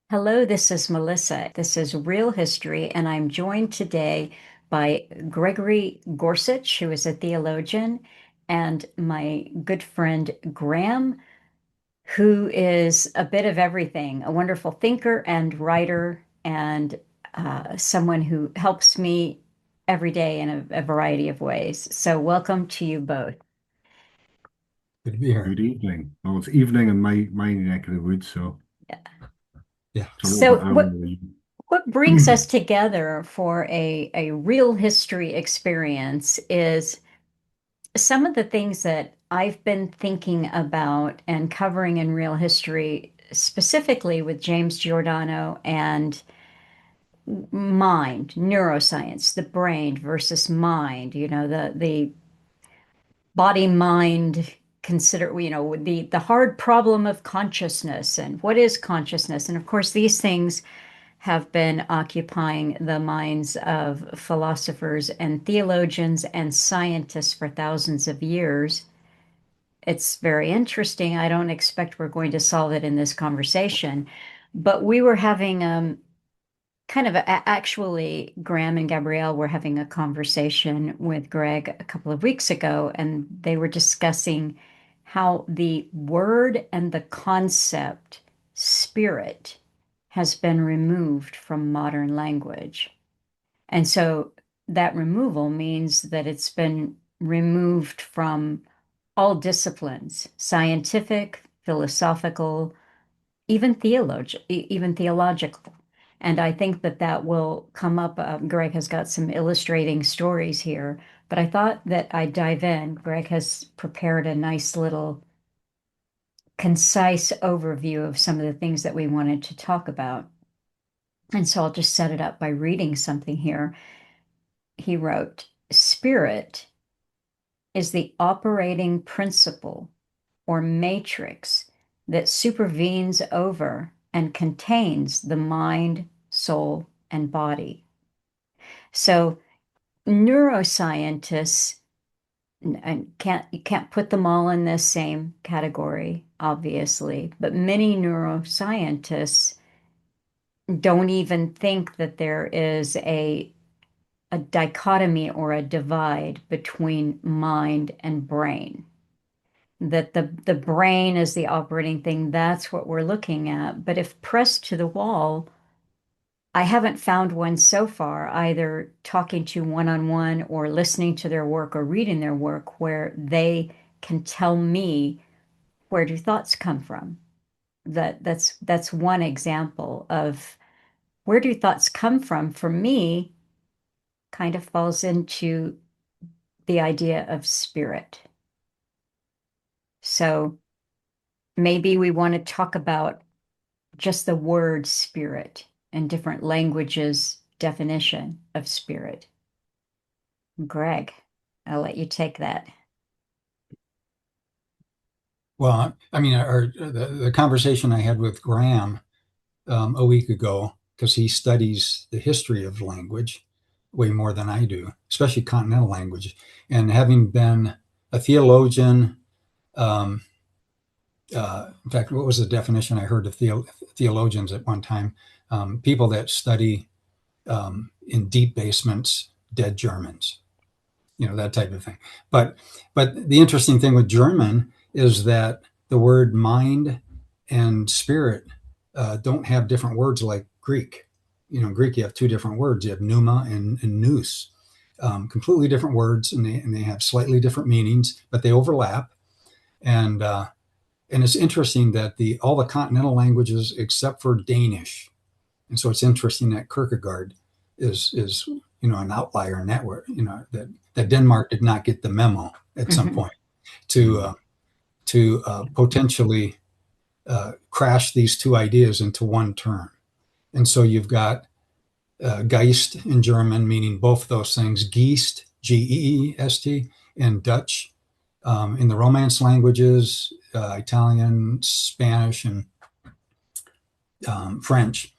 Hello, this is Melissa. This is Real History, and I'm joined today by Gregory Gorsuch, who is a theologian, and my good friend Graham, who is a bit of everything, a wonderful thinker and writer, and someone who helps me every day in a variety of ways. So, welcome to you both. Good to be here. Good evening. Well, it's evening in my neck of the woods, so Yeah. it's a little bit So, early. what brings us together for a real history experience is some of the things that I've been thinking about and covering in real history, specifically with James Giordano and mind, neuroscience, the brain versus mind, the body mind consider the hard problem of consciousness and what is consciousness. And of course these things have been occupying the minds of philosophers and theologians and scientists for thousands of years. It's very interesting. I don't expect we're going to solve it in this conversation, but we were having actually, Graham and Gabrielle were having a conversation with Greg a couple of weeks ago, and they were discussing how the word and the concept spirit has been removed from modern language. And so that removal means that it's been removed from all disciplines, scientific, philosophical, even theological. And I think that that will come up. Greg has got some illustrating stories here, but I thought that I'd dive in. Greg has prepared a nice little concise overview of some of the things that we wanted to talk about. And so I'll just set it up by reading something here. He wrote, Spirit is the operating principle or matrix that supervenes over and contains the mind, soul, and body. So neuroscientists, and you can't put them all in this same category, obviously, but many neuroscientists don't even think that there is a dichotomy or a divide between mind and brain. That the brain is the operating thing, that's what we're looking at. But if pressed to the wall, I haven't found one so far, either talking to one-on-one or listening to their work or reading their work, where they can tell me where do thoughts come from. That's one example of where do thoughts come from. For me, kind of falls into the idea of spirit. So maybe we want to talk about just the word spirit and different languages' definition of spirit. Greg, I'll let you take that. Well, I mean, the conversation I had with Graham a week ago, because he studies the history of language way more than I do, especially continental language. And having been a theologian, in fact, what was the definition I heard of theologians at one time? People that study in deep basements, dead Germans, that type of thing. But the interesting thing with German is that the word mind and spirit don't have different words like Greek. In Greek, you have two different words. You have pneuma and nous, completely different words, and they have slightly different meanings, but they overlap. And it's interesting that all the continental languages, except for Danish, and so it's interesting that Kierkegaard is an outlier in that word. That Denmark did not get the memo at some Mhm. point to potentially crash these two ideas into one term. And so you've got Geist in German, meaning both those things, Geist, Geest, and Dutch. In the Romance languages, Italian, Spanish, and French,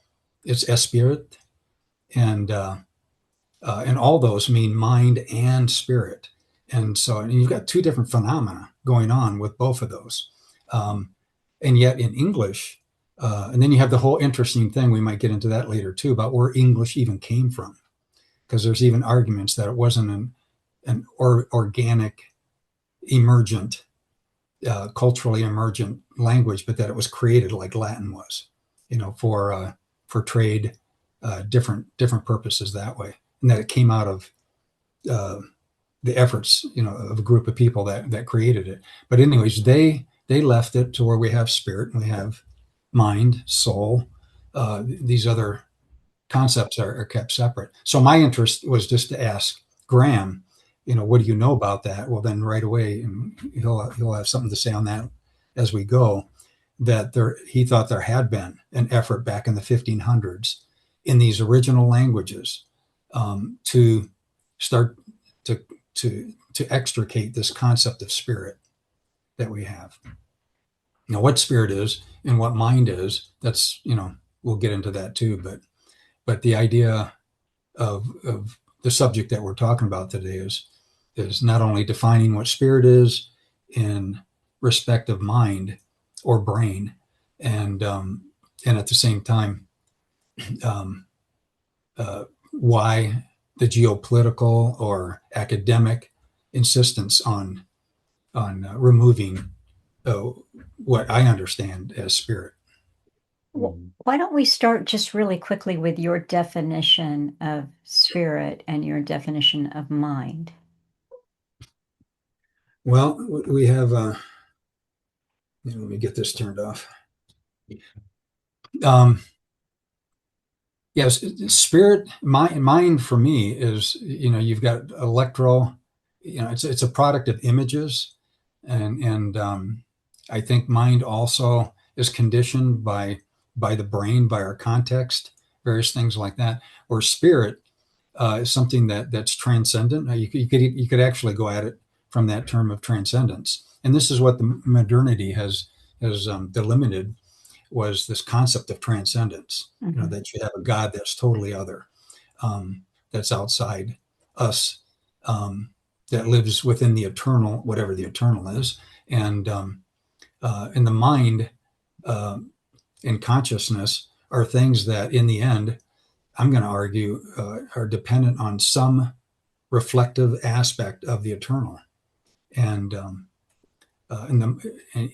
it's esprit, and all those mean mind and spirit. And you've got two different phenomena going on with both of those. And yet in English, And then you have the whole interesting thing, we might get into that later too, about where English even came from, because there's even arguments that it wasn't an organic, emergent, culturally emergent language, but that it was created like Latin was, for trade, different purposes that way, and that it came out of the efforts, of a group of people that created it. But anyways, they left it to where we have spirit and we have mind, soul. These other concepts are kept separate. So my interest was just to ask Graham, what do you know about that? Well, then right away, and he'll have something to say on that as we go. That he thought there had been an effort back in the 1500s in these original languages to start to extricate this concept of spirit that we have. Now, what spirit is and what mind is, that's, we'll get into that too. But the idea of the subject that we're talking about today is not only defining what spirit is in respect of mind or brain, and at the same time, why the geopolitical or academic insistence on removing what I understand as spirit. Why don't we start just really quickly with your definition of spirit and your definition of mind? Well, we have, let me get this turned off. Yes, spirit, mind for me is, you've got electro, it's a product of images, and I think mind also is conditioned by the brain, by our context, various things like that. Or spirit is something that's transcendent. You could actually go at it from that term of transcendence, and this is what the modernity has delimited, was this concept of transcendence. Mm-hmm. That you have a God that's totally other, that's outside us, that lives within the eternal, whatever the eternal is, and in the mind and consciousness are things that, in the end, I'm going to argue, are dependent on some reflective aspect of the eternal, and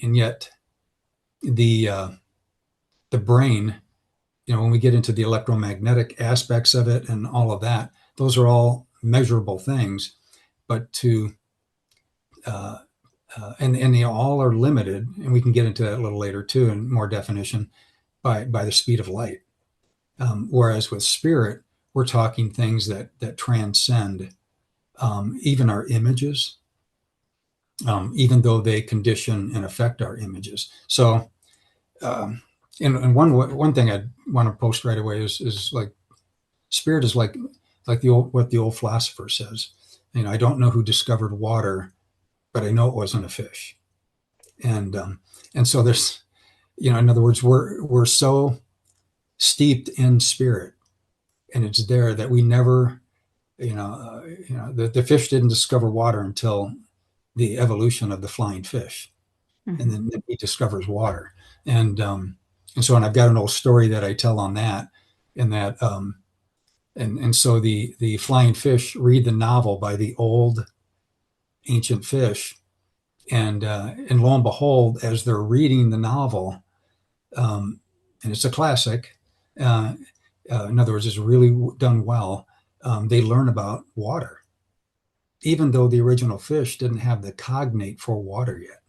yet the brain, when we get into the electromagnetic aspects of it and all of that, those are all measurable things, but and they all are limited, and we can get into that a little later too in more definition, by the speed of light. Whereas with spirit, we're talking things that transcend even our images, even though they condition and affect our images. So, and one thing I want to post right away is like, spirit is like what the old philosopher says. I don't know who discovered water, but I know it wasn't a fish. And so there's, in other words, we're so steeped in spirit, and it's there that we never, the fish didn't discover water until the evolution of the flying fish, Mm-hmm. and then he discovers water, and so, and I've got an old story that I tell on that, in that, and so the flying fish read the novel by the old ancient fish, and lo and behold, as they're reading the novel, and it's a classic. In other words, it's really done well. They learn about water, even though the original fish didn't have the cognate for water yet.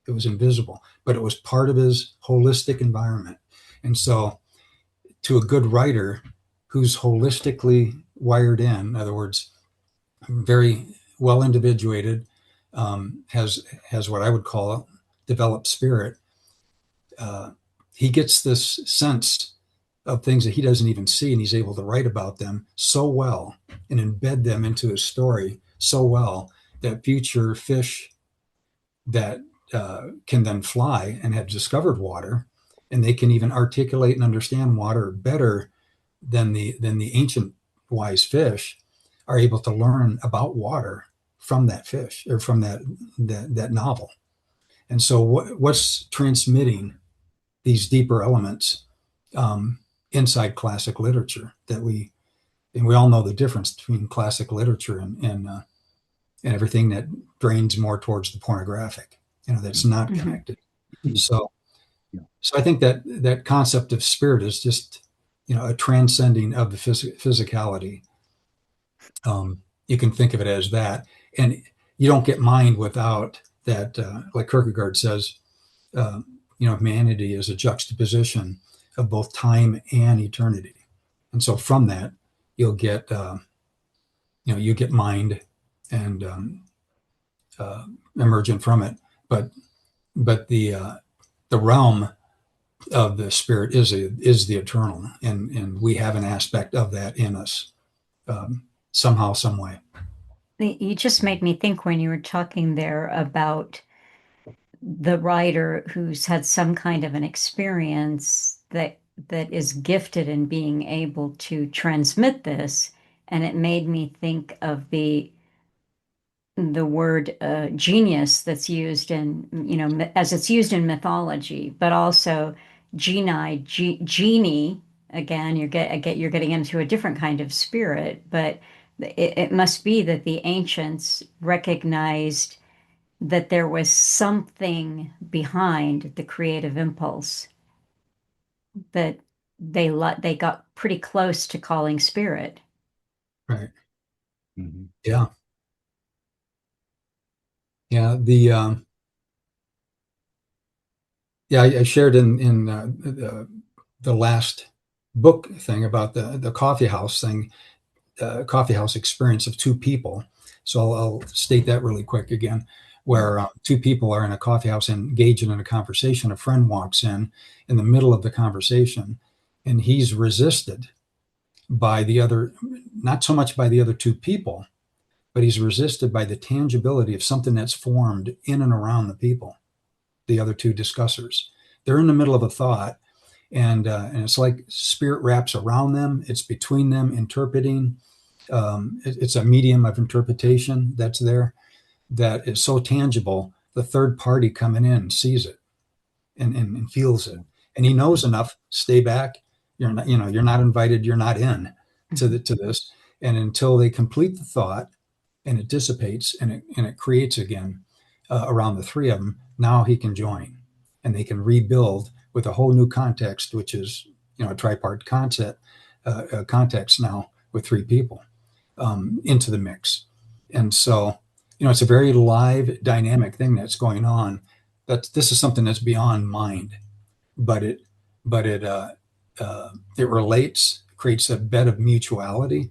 It was invisible, but it was part of his holistic environment. And so, to a good writer who's holistically wired in other words, very well individuated, has what I would call developed spirit, he gets this sense of things that he doesn't even see, and he's able to write about them so well and embed them into his story so well that future fish that can then fly and have discovered water, and they can even articulate and understand water better than the ancient wise fish, are able to learn about water from that fish, or from that novel. And so what's transmitting these deeper elements inside classic literature and we all know the difference between classic literature and everything that drains more towards the pornographic, that's not Mm-hmm. connected. So, Yeah. so I think that concept of spirit is just, a transcending of the physicality. You can think of it as that, and you don't get mind without that. Like Kierkegaard says, humanity is a juxtaposition of both time and eternity, and so from that you'll get, you get mind and emergent from it, but the realm of the spirit is the eternal, and we have an aspect of that in us, somehow, some way. You just made me think when you were talking there about the writer who's had some kind of an experience that is gifted in being able to transmit this, and it made me think of the word genius that's used in, as it's used in mythology, but also genie. Again, you're getting into a different kind of spirit, but it must be that the ancients recognized that there was something behind the creative impulse that they got pretty close to calling spirit. Right. Mm-hmm. Yeah. Yeah. I shared in the last book thing about the coffee house thing, coffee house experience of two people. So I'll state that really quick again, where two people are in a coffee house engaging in a conversation. A friend walks in the middle of the conversation, and he's resisted by the other, not so much by the other two people, but he's resisted by the tangibility of something that's formed in and around the people, the other two discussers. They're in the middle of a thought, and it's like spirit wraps around them. It's between them, interpreting. It's a medium of interpretation that's there that is so tangible. The third party coming in sees it and feels it, and he knows enough. Stay back. You're not invited. You're not in to this. And until they complete the thought, and it dissipates, and it creates again around the three of them. Now he can join, and they can rebuild with a whole new context, which is a tripart context now with three people into the mix. And so it's a very live, dynamic thing that's going on. This is something that's beyond mind, but it relates, creates a bed of mutuality,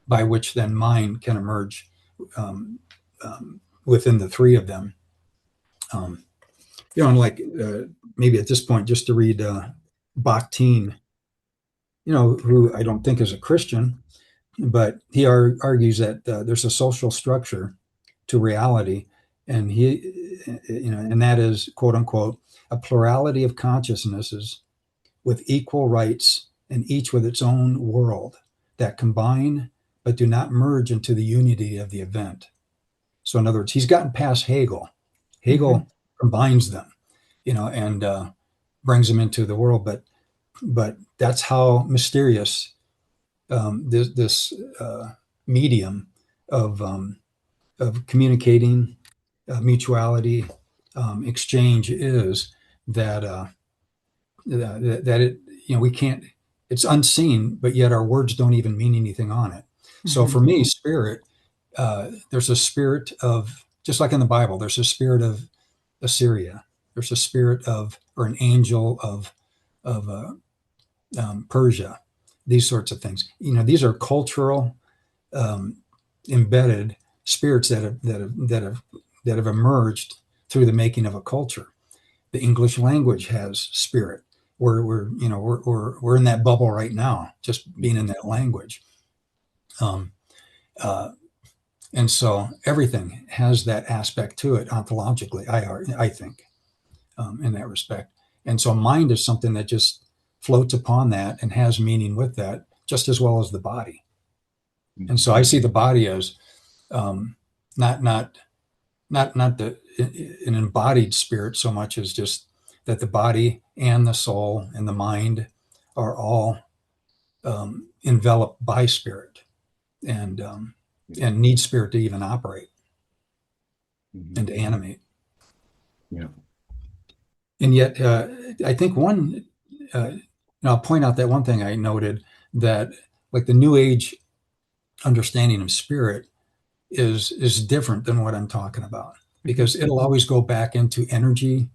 by which then mind can emerge um, within the three of them. And like maybe at this point, just to read Bakhtin, who I don't think is a Christian, but he argues that there's a social structure to reality, and and that is, quote unquote, a plurality of consciousnesses with equal rights and each with its own world that combine but do not merge into the unity of the event. So in other words, he's gotten past Hegel. Mm-hmm. Hegel combines them, and brings them into the world. But that's how mysterious this medium of communicating, mutuality, exchange is, that that it we can't. It's unseen, but yet our words don't even mean anything on it. So Mm-hmm. for me, spirit, there's a spirit of, just like in the Bible, there's a spirit of Assyria. There's a spirit of, or an angel of Persia. These sorts of things. These are cultural, um, embedded spirits that have emerged through the making of a culture. The English language has spirit. We're in that bubble right now, just being in that language. Um, uh, and so everything has that aspect to it ontologically, I think, in that respect. And so mind is something that just floats upon that and has meaning with that, just as well as the body. And so I see the body as um, not an embodied spirit so much as just that the body and the soul and the mind are all enveloped by spirit, and need spirit to even operate and to animate. Yeah. And yet, I think and I'll point out that one thing I noted, that like the New Age understanding of spirit is different than what I'm talking about, because it'll always go back into energy,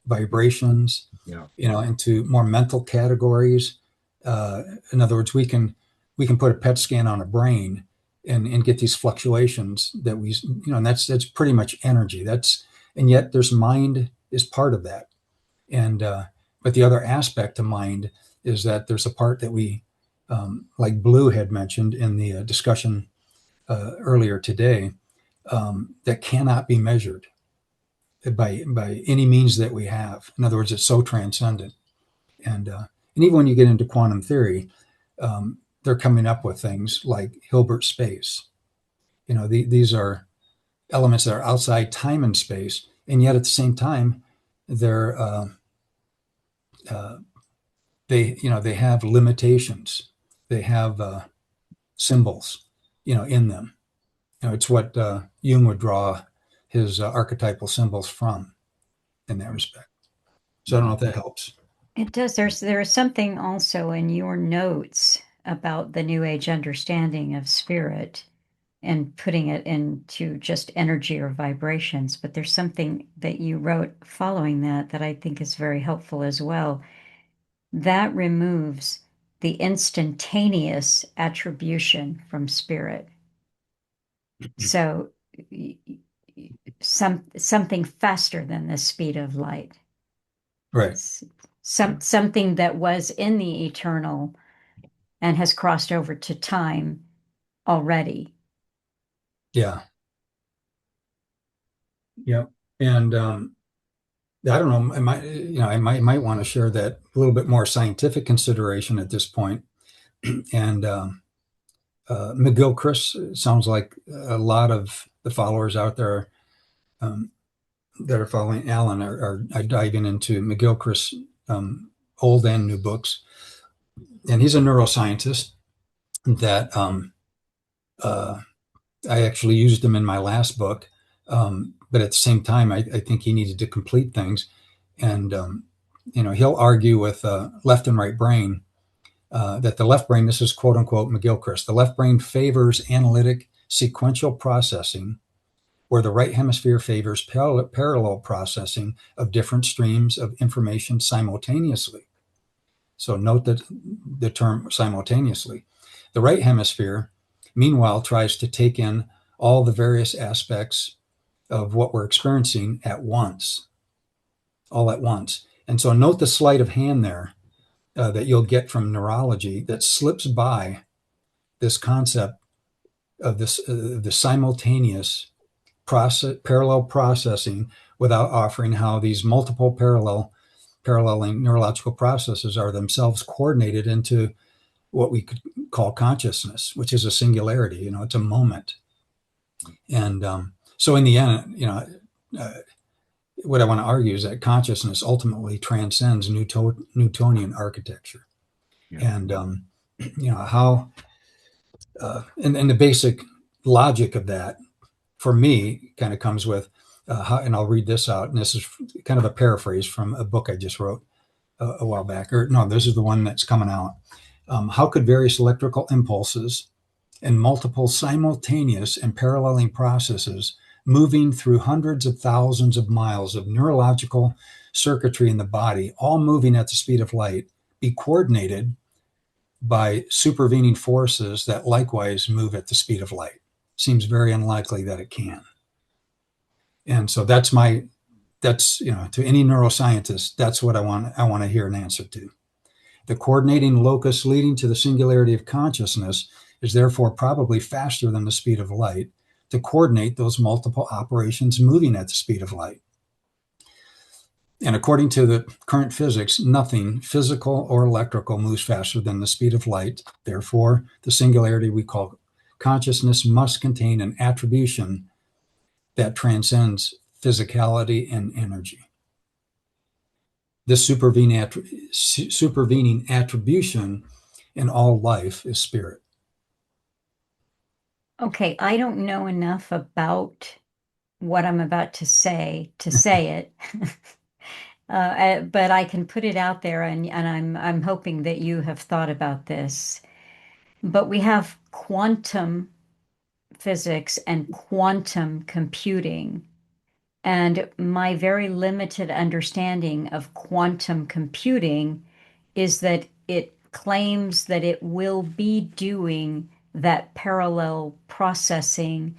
vibrations, Yeah. into more mental categories. In other words, we can put a PET scan on a brain and get these fluctuations that and that's pretty much energy. And yet there's mind is part of that. And but the other aspect to mind is that there's a part that we, like Blue had mentioned in the discussion earlier today, that cannot be measured by any means that we have. In other words, it's so transcendent. And even when you get into quantum theory, they're coming up with things like Hilbert space. These are elements that are outside time and space, and yet at the same time, they're they have limitations. They have symbols, in them. It's what Jung would draw his archetypal symbols from in that respect. So I don't know if that helps. It does. There's something also in your notes about the New Age understanding of spirit and putting it into just energy or vibrations. But there's something that you wrote following that I think is very helpful as well. That removes the instantaneous attribution from spirit. So something faster than the speed of light. Right. Something that was in the eternal and has crossed over to time already. Yeah. Yeah. And I don't know. I might want to share that a little bit more scientific consideration at this point. And McGilchrist, sounds like a lot of the followers out there that are following Alan are diving into McGilchrist's old and new books. And he's a neuroscientist that I actually used him in my last book. But at the same time, I think he needed to complete things. And, he'll argue with left and right brain that the left brain, this is quote unquote McGilchrist, the left brain favors analytic sequential processing, where the right hemisphere favors parallel processing of different streams of information simultaneously. So note that the term simultaneously. The right hemisphere, meanwhile, tries to take in all the various aspects of what we're experiencing at once, all at once. And so note the sleight of hand there that you'll get from neurology that slips by this concept of the simultaneous parallel processing, without offering how these multiple paralleling neurological processes are themselves coordinated into what we could call consciousness, which is a singularity. It's a moment. And so in the end, what I want to argue is that consciousness ultimately transcends Newtonian architecture. Yeah. And how and the basic logic of that for me kind of comes with and I'll read this out, and this is kind of a paraphrase from a book I just wrote a while back, or no, this is the one that's coming out. How could various electrical impulses and multiple simultaneous and paralleling processes moving through hundreds of thousands of miles of neurological circuitry in the body, all moving at the speed of light, be coordinated by supervening forces that likewise move at the speed of light? Seems very unlikely that it can. And so that's to any neuroscientist, that's what I want to hear an answer to. The coordinating locus leading to the singularity of consciousness is therefore probably faster than the speed of light to coordinate those multiple operations moving at the speed of light. And according to the current physics, nothing physical or electrical moves faster than the speed of light. Therefore, the singularity we call consciousness must contain an attribution that transcends physicality and energy. This supervening attribution in all life is spirit. Okay, I don't know enough about what I'm about to say it. But I can put it out there, and I'm hoping that you have thought about this. But we have quantum physics and quantum computing. And my very limited understanding of quantum computing is that it claims that it will be doing that parallel processing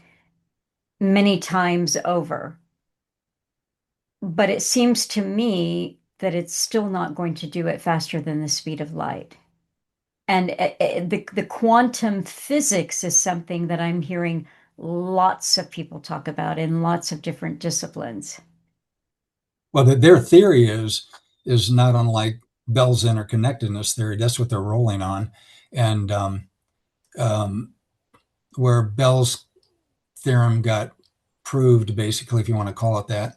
many times over. But it seems to me that it's still not going to do it faster than the speed of light. And the quantum physics is something that I'm hearing lots of people talk about in lots of different disciplines. Well, their theory is not unlike Bell's interconnectedness theory. That's what they're rolling on, and um, where Bell's theorem got proved, basically, if you want to call it that,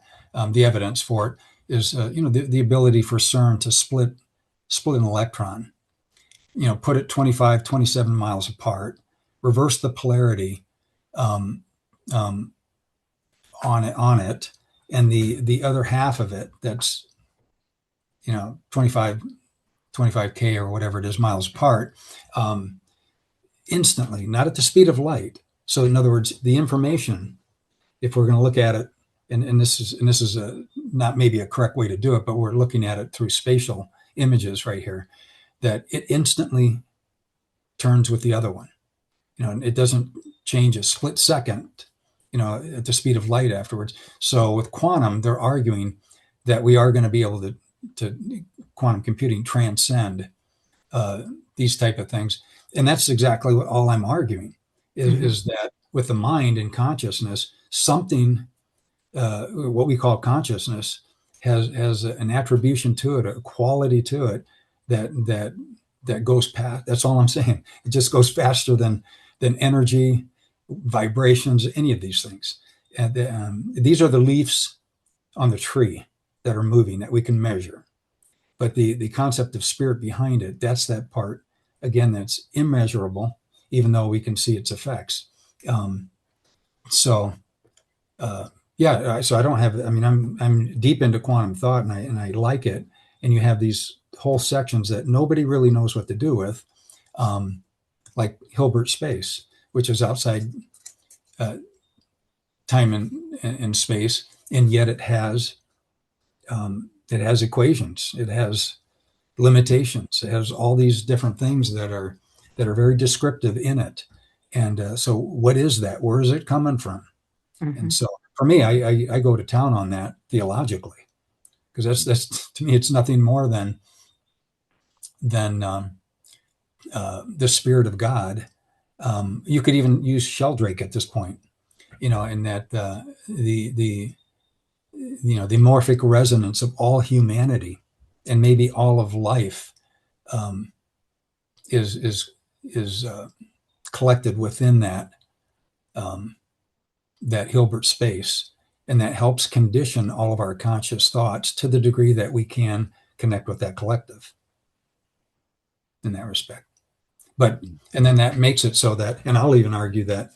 the evidence for it is, the ability for CERN to split an electron, put it 25, 27 miles apart, reverse the polarity um, um, on it, and the other half of it that's 25K or whatever it is miles apart, instantly, not at the speed of light. So in other words, the information, if we're going to look at it, and this is not maybe a correct way to do it, but we're looking at it through spatial images right here, that it instantly turns with the other one. And it doesn't change a split second, at the speed of light afterwards. So with quantum, they're arguing that we are going to be able to quantum computing transcend these type of things. And that's exactly what all I'm arguing is that with the mind and consciousness, something, what we call consciousness, has an attribution to it, a quality to it that goes past. That's all I'm saying. It just goes faster than energy, vibrations, any of these things. And these are the leaves on the tree that are moving that we can measure. But the concept of spirit behind it, that's that part, again, that's immeasurable, even though we can see its effects. So I don't have, I'm deep into quantum thought, and I like it. And you have these whole sections that nobody really knows what to do with, like Hilbert space, which is outside time and space, and yet it has equations, it has limitations, it has all these different things that are very descriptive in it. And so what is that? Where is it coming from? And so for me, I go to town on that theologically, because that's to me, it's nothing more than the Spirit of God. You could even use Sheldrake at this point, in that the morphic resonance of all humanity and maybe all of life is collected within that Hilbert space, and that helps condition all of our conscious thoughts to the degree that we can connect with that collective in that respect. And then that makes it so that, and I'll even argue that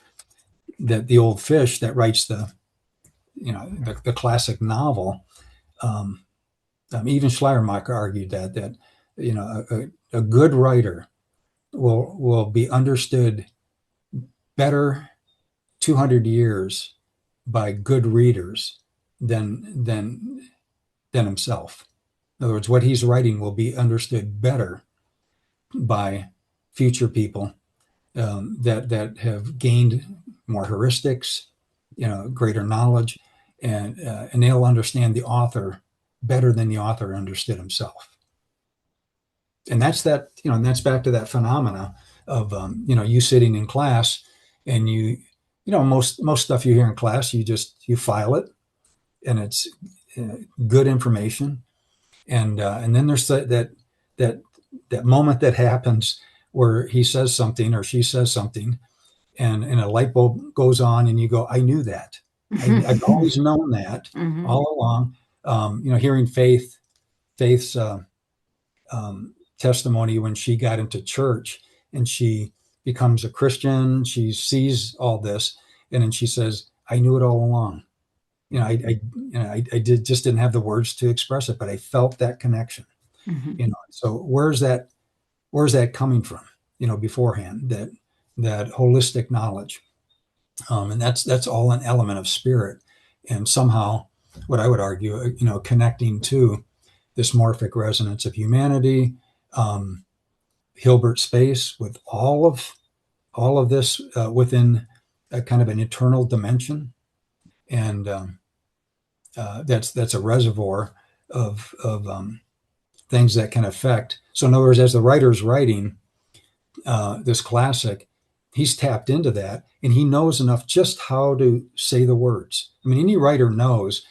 the old fish that writes the classic novel, even Schleiermacher argued that a good writer will be understood better 200 years by good readers than himself. In other words, what he's writing will be understood better by future people that have gained more heuristics, greater knowledge, and they'll understand the author better than the author understood himself. And that's and that's back to that phenomena of you sitting in class, and most stuff you hear in class, you file it, and it's good information, and then there's that moment that happens where he says something or she says something, and a light bulb goes on, and you go, I knew that. I've always known that all along. Hearing Faith Faith's testimony when she got into church and she becomes a Christian. She sees all this, and then she says, "I knew it all along. I didn't have the words to express it, but I felt that connection." So where's that coming from? Beforehand, that holistic knowledge, and that's all an element of spirit, and somehow, what I would argue, connecting to this morphic resonance of humanity, Hilbert space, with all of this within a kind of an eternal dimension, and that's a reservoir of things that can affect. So in other words, as the writer's writing this classic, he's tapped into that, and he knows enough just how to say the words. I mean, any writer knows.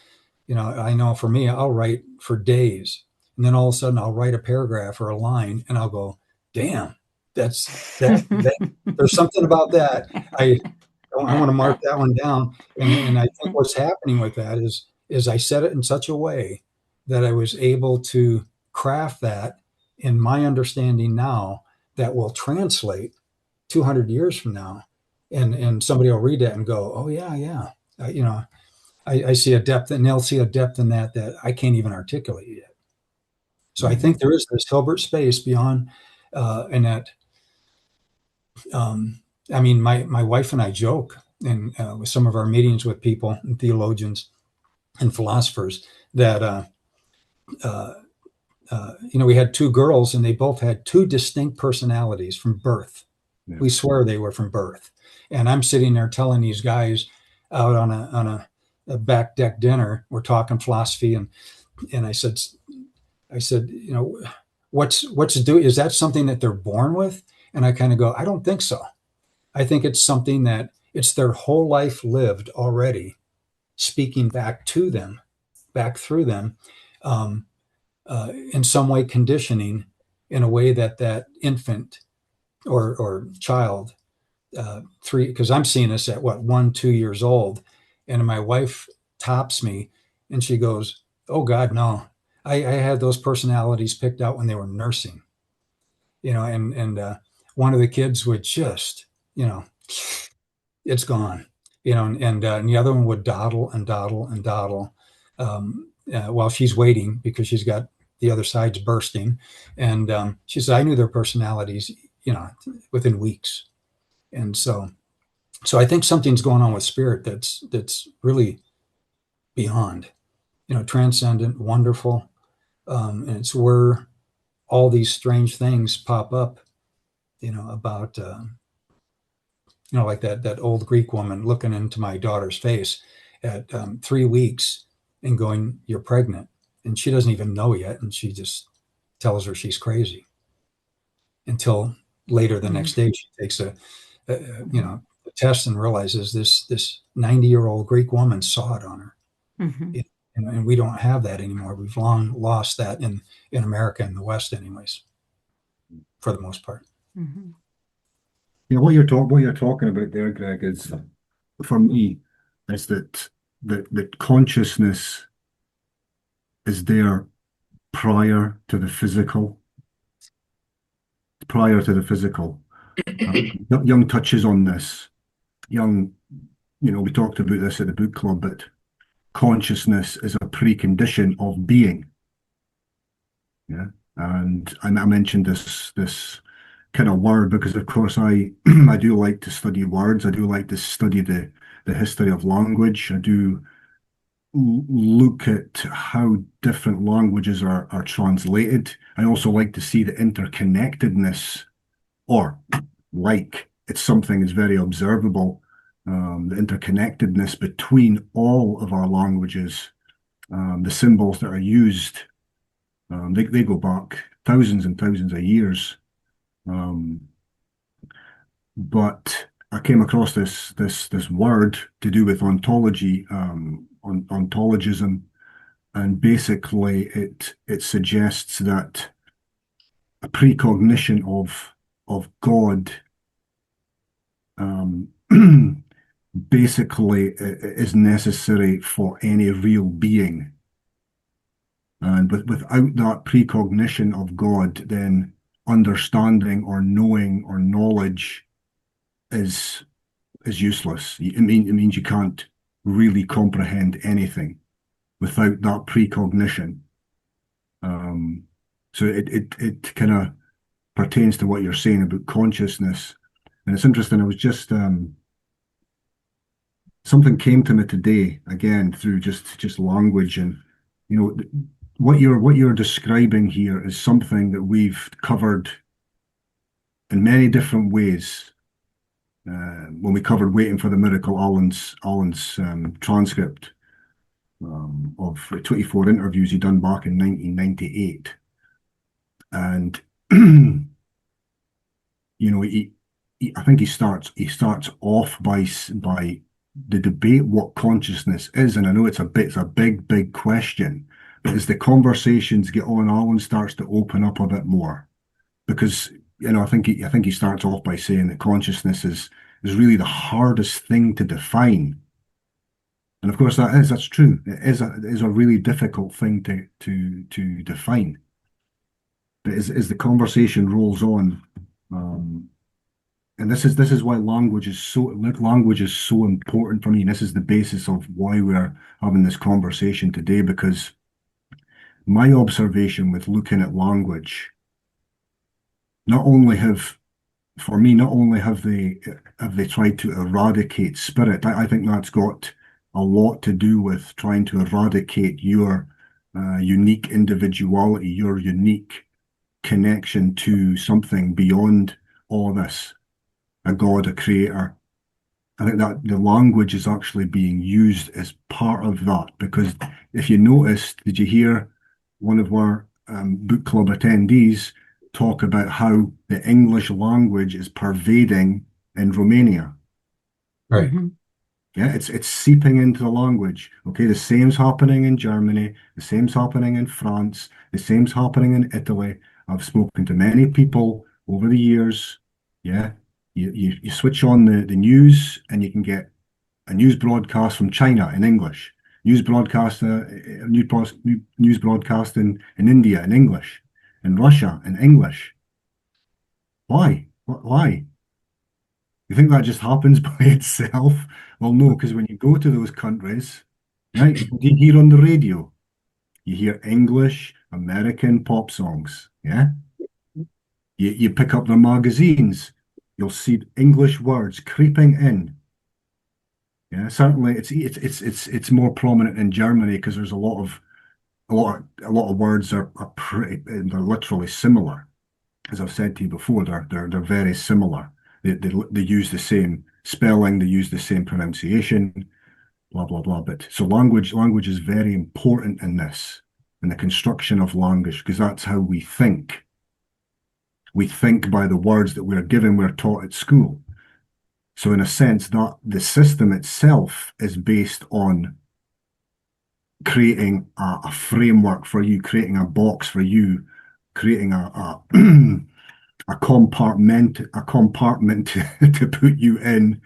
I know for me, I'll write for days, and then all of a sudden I'll write a paragraph or a line, and I'll go, "Damn, that there's something about that. I want to mark that one down." And I think what's happening with that is I said it in such a way that I was able to craft that in my understanding now that will translate 200 years from now, and somebody will read that and go, "Oh yeah." I see a depth, and they'll see a depth in that I can't even articulate yet. So I think there is this Hilbert space beyond, and that. I mean, my wife and I joke, and with some of our meetings with people and theologians and philosophers, that we had two girls, and they both had two distinct personalities from birth. Yeah. We swear they were from birth. And I'm sitting there telling these guys out on a back deck dinner, we're talking philosophy, and I said, is that something that they're born with? And I kind of go, I don't think so. I think it's something that it's their whole life lived already, speaking back to them, back through them, in some way conditioning in a way that infant or child, because I'm seeing this at 1, 2 years old, and my wife tops me and she goes, "Oh God, no. I had those personalities picked out when they were nursing." And one of the kids would just, it's gone, and the other one would dawdle and dawdle and dawdle while she's waiting because she's got the other side's bursting. And she said, I knew their personalities, within weeks. And so I think something's going on with spirit that's really beyond, transcendent, wonderful. And it's where all these strange things pop up, about, like that old Greek woman looking into my daughter's face at 3 weeks and going, "You're pregnant." And she doesn't even know yet. And she just tells her she's crazy until later the next day, she takes a test and realizes this 90-year-old Greek woman saw it on her. And we don't have that anymore. We've long lost that in America and the West anyways, for the most part. Yeah, what you're talking about there, Greg, is, for me, is that consciousness is there prior to the physical. Young touches on this. We talked about this at the book club, but consciousness is a precondition of being. Yeah, and I mentioned this kind of word because, of course, I I do like to study words. I do like to study the history of language. I do look at how different languages are translated. I also like to see the interconnectedness, or it's something that's very observable, the interconnectedness between all of our languages, the symbols that are used, they go back thousands and thousands of years. But I came across this word to do with ontology, ontologism, and basically it suggests that a precognition of God basically is necessary for any real being. And without that precognition of God, then understanding or knowing or knowledge is useless. It means you can't really comprehend anything without that precognition. Um, so it kind of pertains to what you're saying about consciousness. And it's interesting. I was just something came to me today again through just language, and you know what you're describing here is something that we've covered in many different ways. When we covered Waiting for the Miracle, Alan's transcript of 24 interviews he done back in 1998, and you know I think he starts off by the debate what consciousness is, and I know it's a big question, but as the conversations get on, Alan starts to open up a bit more because I think he starts off by saying that consciousness is really the hardest thing to define. And of course that's true. It is a really difficult thing to define. But as the conversation rolls on, and this is why language is so important for me. And this is the basis of why we're having this conversation today, because my observation with looking at language, not only have for me, not only have they tried to eradicate spirit, I think that's got a lot to do with trying to eradicate your unique individuality, your unique connection to something beyond all this, a God, a creator. I think that the language is actually being used as part of that because if you noticed, did you hear one of our book club attendees talk about how the English language is pervading in Romania? Right. Mm-hmm. Yeah, it's seeping into the language. Okay, the same's happening in Germany, the same's happening in France, the same's happening in Italy. I've spoken to many people over the years. Yeah, you switch on the news and you can get a news broadcast from China in English, news broadcast in India in English, in Russia in English. Why? Why? You think that just happens by itself? Well, no, because when you go to those countries, right, what do you hear on the radio? You hear English, American pop songs. Yeah. You pick up the magazines, you'll see English words creeping in. Yeah, certainly it's more prominent in Germany because there's a lot of words are pretty they're literally similar. As I've said to you before, they're very similar. They use the same spelling, they use the same pronunciation, blah blah blah. But so language is very important in this, in the construction of language, because that's how we think. We think by the words that we're given, we're taught at school. So in a sense, that the system itself is based on creating a framework for you, creating a box for you, creating a compartment to put you in.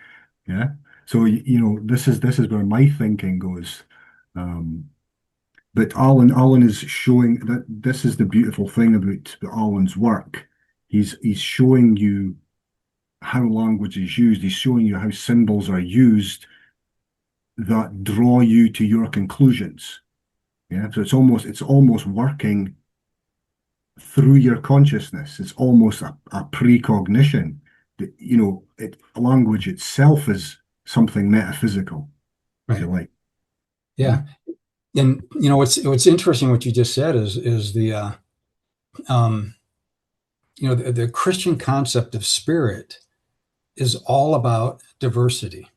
Yeah. So this is where my thinking goes. But Alan is showing that this is the beautiful thing about Alan's work. He's showing you how language is used. He's showing you how symbols are used that draw you to your conclusions. Yeah. So it's almost working through your consciousness. It's almost a precognition that, language itself is something metaphysical, if you Right. like. Yeah. And what's interesting what you just said is the um, the Christian concept of spirit is all about diversity.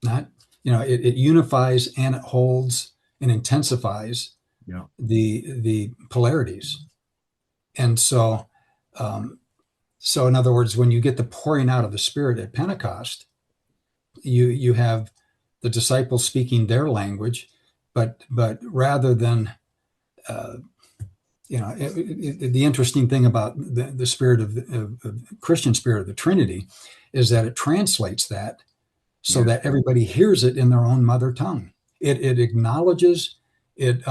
Not it unifies and it holds and intensifies Yeah. the polarities. And so in other words, when you get the pouring out of the Spirit at Pentecost, you have the disciples speaking their language, but rather than the interesting thing about the spirit of the Christian spirit of the Trinity is that it translates that so Yeah. that everybody hears it in their own mother tongue. It acknowledges it.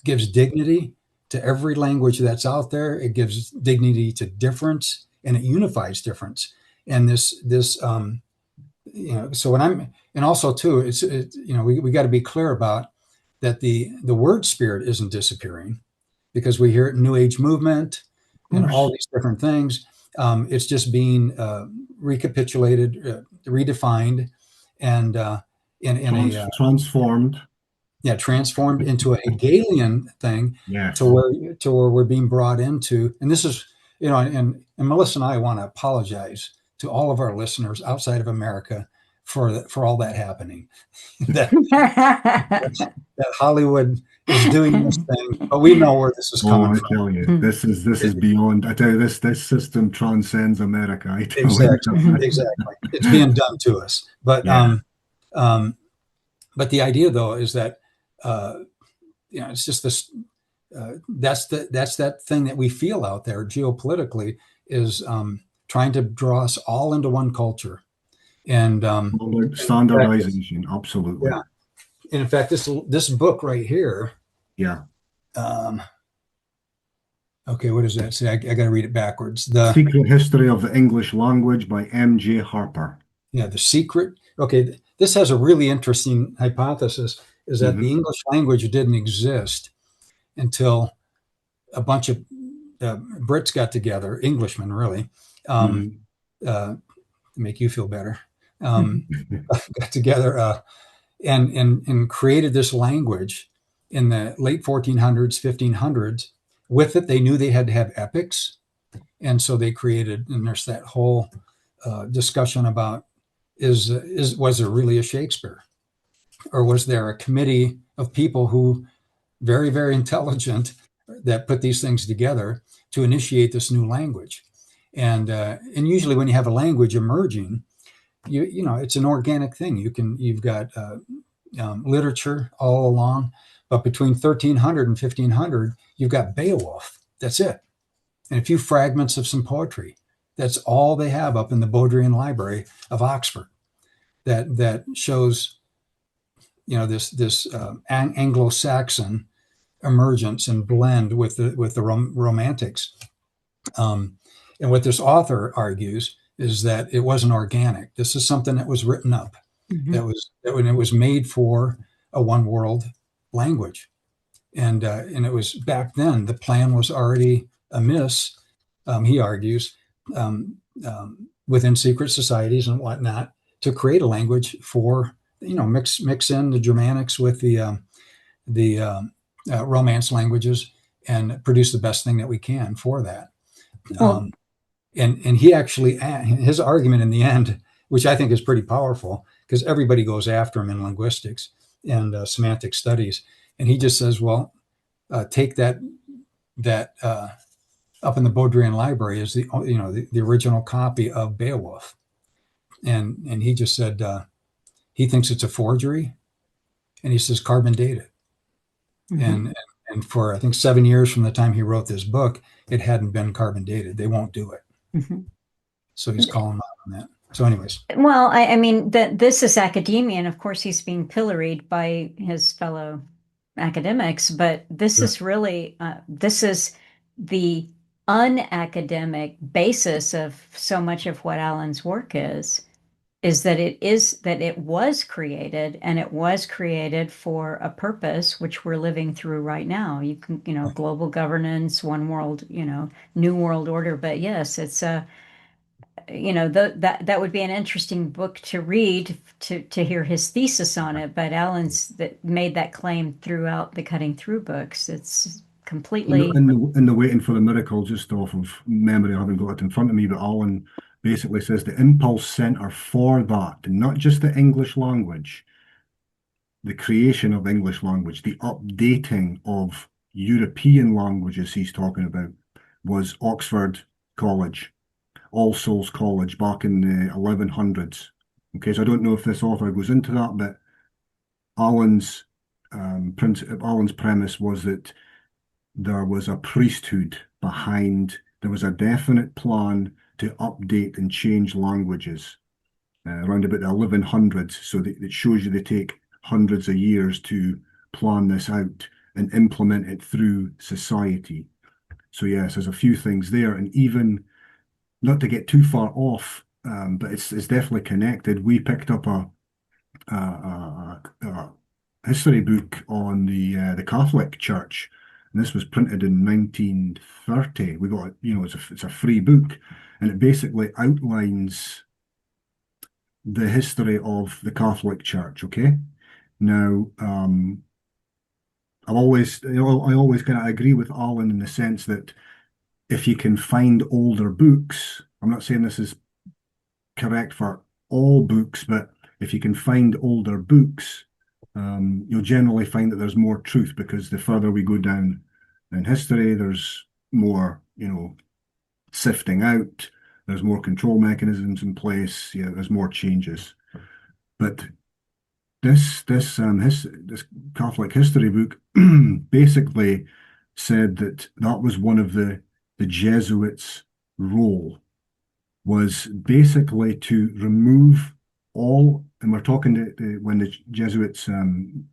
gives dignity to every language that's out there. It gives dignity to difference, and it unifies difference. And so when and also too, we got to be clear about that the word spirit isn't disappearing, because we hear it in New Age movement and all these different things. It's just being recapitulated, redefined, and transformed. Yeah, transformed into a Hegelian thing. Yes. To where we're being brought into. And this is, and Melissa and I want to apologize to all of our listeners outside of America for all that happening. that Hollywood is doing this thing, but we know where this is coming I from. tell you, this is beyond. I tell you, this system transcends America. I tell Exactly, you. exactly. It's being done to us. But Yeah. But the idea, though, is that it's just this. That's that thing that we feel out there geopolitically is trying to draw us all into one culture, and standardization, absolutely. Yeah. And in fact, this book right here. Yeah. Okay, what does that say? I got to read it backwards. The Secret History of the English Language by M.J. Harper. Yeah, The Secret. Okay, this has a really interesting hypothesis, is that the English language didn't exist until a bunch of Brits got together, Englishmen really, to make you feel better, got together and created this language in the late 1400s, 1500s. With it, they knew they had to have epics. And so they created, and there's that whole discussion about, was there really a Shakespeare? Or was there a committee of people who very, very intelligent that put these things together to initiate this new language? And usually when you have a language emerging, it's an organic thing. You've got literature all along, but between 1300 and 1500, you've got Beowulf. That's it. And a few fragments of some poetry. That's all they have up in the Bodleian Library of Oxford. That shows, this Anglo-Saxon emergence and blend with the Romantics. And what this author argues is that it wasn't organic. This is something that was written up. When it was made for a one world language, and it was back then the plan was already amiss. He argues within secret societies and whatnot to create a language for mix in the Germanics with the Romance languages and produce the best thing that we can for that. And he actually, his argument in the end, which I think is pretty powerful, because everybody goes after him in linguistics and semantic studies, and he just says, well, take that up in the Bodleian Library is the original copy of Beowulf, and he just said he thinks it's a forgery, and he says carbon dated, and for I think 7 years from the time he wrote this book, it hadn't been carbon dated. They won't do it. So he's calling out on that. So anyways. Well, I mean, this is academia, and of course he's being pilloried by his fellow academics, but this is really, this is the unacademic basis of so much of what Alan's work is that it was created, and it was created for a purpose, which we're living through right now. You can, global governance, one world, new world order. But yes, it's that would be an interesting book to read to hear his thesis on it. But Alan's that made that claim throughout the Cutting Through books. It's completely in the Waiting for the Miracle, just off of memory. I haven't got it in front of me, but Alan basically says the impulse center for that, not just the English language, the creation of English language, the updating of European languages he's talking about, was Oxford College, All Souls College back in the 1100s. Okay, so I don't know if this author goes into that, but Alan's premise was that there was a priesthood behind, there was a definite plan to update and change languages around about the 1100s. So it shows you they take hundreds of years to plan this out. and implement it through society. So yes, there's a few things there, and even not to get too far off, but it's definitely connected. We picked up a history book on the Catholic Church, and this was printed in 1930. We got it, it's a free book, and it basically outlines the history of the Catholic Church. Okay, now I always kind of agree with Alan in the sense that if you can find older books, I'm not saying this is correct for all books, but if you can find older books, you'll generally find that there's more truth because the further we go down in history, there's more, sifting out, there's more control mechanisms in place, there's more changes. But this Catholic history book basically said that that was one of the Jesuits' role was basically to remove all, and we're talking when the Jesuits came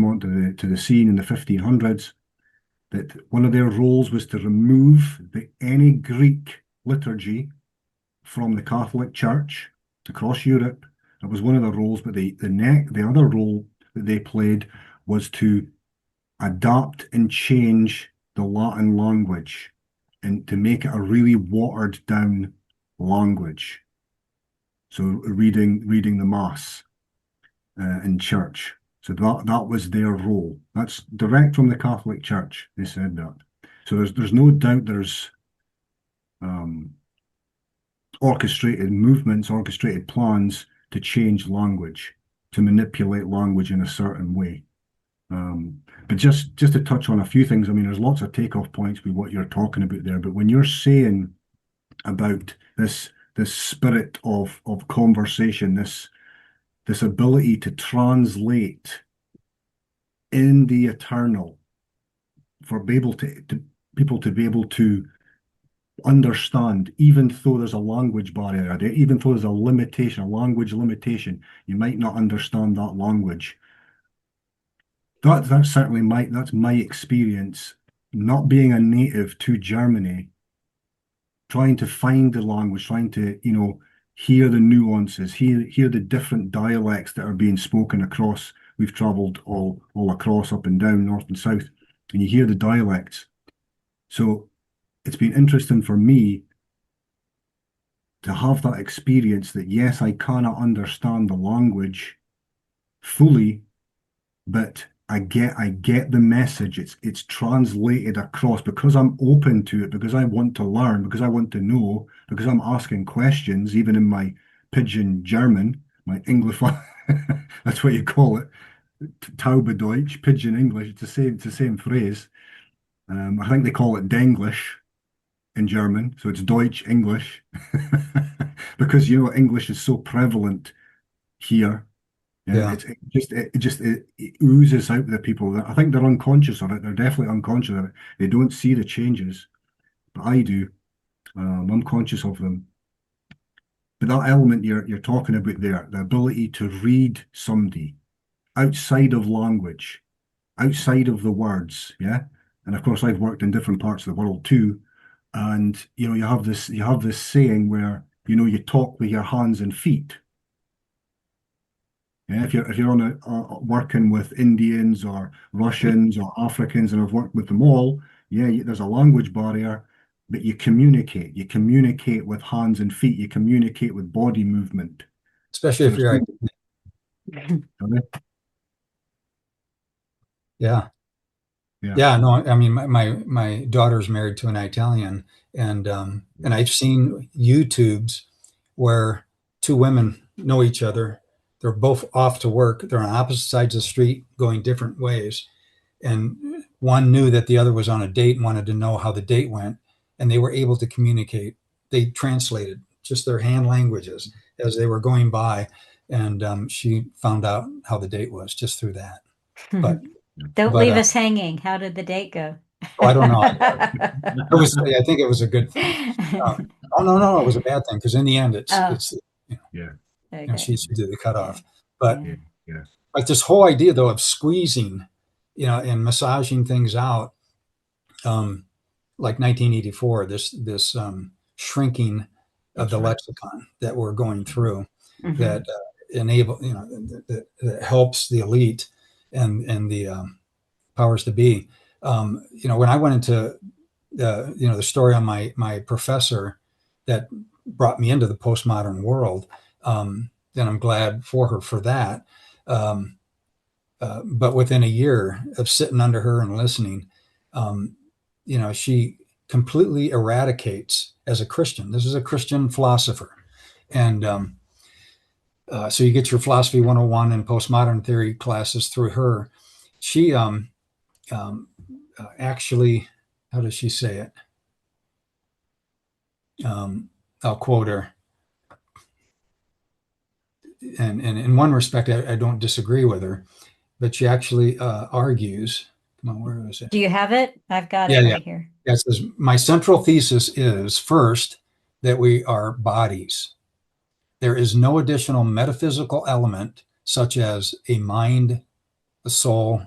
onto the scene in the 1500s, that one of their roles was to remove any Greek liturgy from the Catholic Church across Europe. That was one of the roles, but the other role that they played was to adapt and change the Latin language and to make it a really watered down language. So reading the Mass in church. So that was their role. That's direct from the Catholic Church. They said that. So there's no doubt there's orchestrated movements, orchestrated plans to change language, to manipulate language in a certain way. But just to touch on a few things, I mean, there's lots of takeoff points with what you're talking about there. But when you're saying about this spirit of conversation, this ability to translate in the eternal, for people to be able to understand, even though there's a language barrier, even though there's a limitation, a language limitation, you might not understand that language. That's certainly that's my experience, not being a native to Germany, trying to find the language, trying to, hear the nuances, hear the different dialects that are being spoken across. We've traveled all across, up and down, north and south, and you hear the dialects. So it's been interesting for me to have that experience that, yes, I cannot understand the language fully, but I get the message. It's translated across because I'm open to it, because I want to learn, because I want to know, because I'm asking questions, even in my pidgin German, my English, that's what you call it, Tauberdeutsch, pidgin English. It's the same phrase. I think they call it Denglish in German, so it's Deutsch English, because English is so prevalent here. Yeah, Yeah. it oozes out the people. I think they're unconscious of it. They're definitely unconscious of it. They don't see the changes, but I do. I'm conscious of them. But that element you're talking about there, the ability to read somebody outside of language, outside of the words, yeah. And of course, I've worked in different parts of the world too, and you have this saying where you talk with your hands and feet. Yeah, if you're on working with Indians or Russians or Africans, and I've worked with them all, yeah, there's a language barrier, but you communicate. You communicate with hands and feet. You communicate with body movement. Especially So if it's you're, yeah. yeah, Yeah, no, I mean, my daughter's married to an Italian, and I've seen YouTubes where two women know each other. They're both off to work. They're on opposite sides of the street, going different ways. And one knew that the other was on a date and wanted to know how the date went, and they were able to communicate. They translated just their hand languages as they were going by, and she found out how the date was just through that. But Don't but leave us hanging. How did the date go? oh, I don't know. It was. I think it was a good thing. Uh, oh no, it was a bad thing because in the end, Oh, it's yeah, okay. she did the Yeah. cutoff. But yeah, yeah, like this whole idea though of squeezing and massaging things out, like 1984, this shrinking of That's the right. lexicon that we're going through, Hmm. that enable, that helps the elite and the powers to be. When I went into the story on my professor that brought me into the postmodern world, then I'm glad for her for that. Um, but within a year of sitting under her and listening, um, she completely eradicates as a Christian. This is a Christian philosopher. And so you get your philosophy 101 and postmodern theory classes through her. She um, actually, how does she say it? I'll quote her. And in one respect, I don't disagree with her, but she actually argues. Come on, where is it? Do you have it? I've got Yeah, it yeah. right here. Yeah, it says, my central thesis is first, that we are bodies. There is no additional metaphysical element, such as a mind, a soul,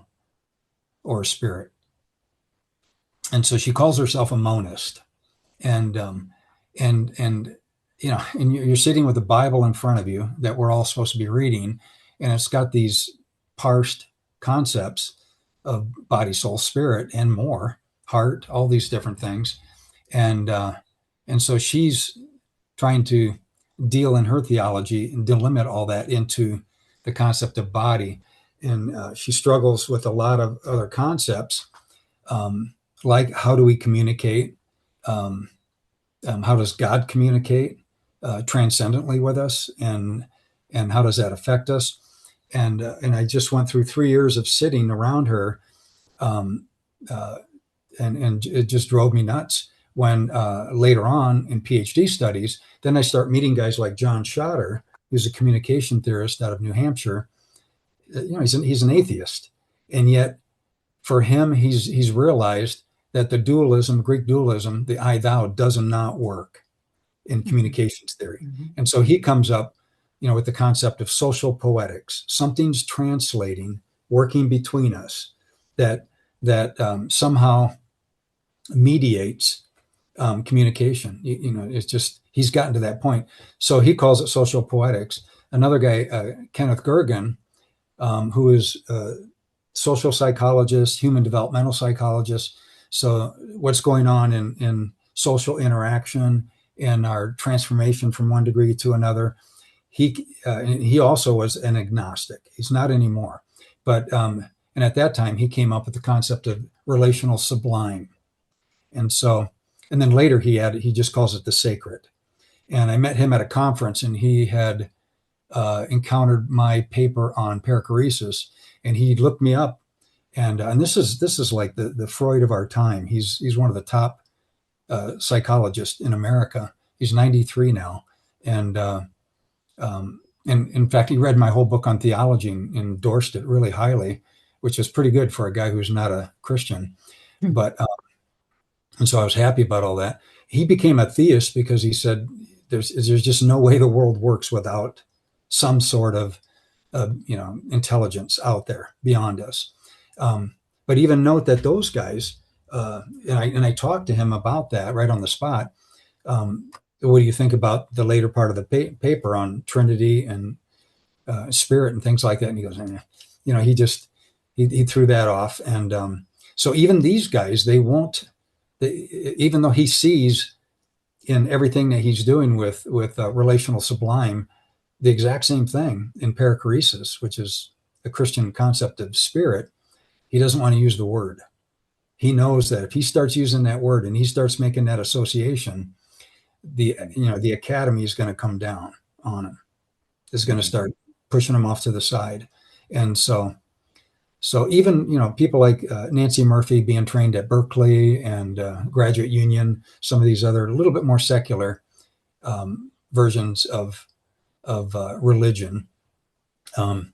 or a spirit. And so she calls herself a monist. And and and you're sitting with the Bible in front of you that we're all supposed to be reading, and it's got these parsed concepts of body, soul, spirit, and more, heart, all these different things, and so she's trying to deal in her theology and delimit all that into the concept of body, and she struggles with a lot of other concepts, like how do we communicate. Um, how does God communicate transcendently with us, and how does that affect us? And I just went through 3 years of sitting around her, um, uh, and it just drove me nuts. When later on in PhD studies, then I start meeting guys like John Schotter, who's a communication theorist out of New Hampshire. He's an atheist, and yet for him, he's realized that the dualism, Greek dualism, the I thou, does not work in Hmm. communications theory. Hmm. And so he comes up, with the concept of social poetics. Something's translating, working between us, that somehow mediates communication. It's just he's gotten to that point. So he calls it social poetics. Another guy, Kenneth Gergen, who is a social psychologist, human developmental psychologist. So what's going on in social interaction and our transformation from one degree to another. He also was an agnostic. He's not anymore, but and at that time he came up with the concept of relational sublime, and so and then later he just calls it the sacred. And I met him at a conference, and he had encountered my paper on perichoresis, and he looked me up, and this is like the Freud of our time. He's one of the top psychologist in America. He's 93 now, and in fact, he read my whole book on theology and endorsed it really highly, which is pretty good for a guy who's not a Christian. But and so I was happy about all that. He became a theist because he said there's just no way the world works without some sort of intelligence out there beyond us. But even note that those guys, and I talked to him about that right on the spot. What do you think about the later part of the paper on Trinity and Spirit and things like that? And he goes, he just he threw that off. And so even these guys, they won't. Even though he sees in everything that he's doing with relational sublime the exact same thing in perichoresis, which is the Christian concept of spirit, he doesn't want to use the word. He knows that if he starts using that word and he starts making that association, the academy is going to come down on him. Is going to start pushing him off to the side. And so even people like Nancy Murphy being trained at Berkeley and Graduate Union, some of these other a little bit more secular versions of religion. Um,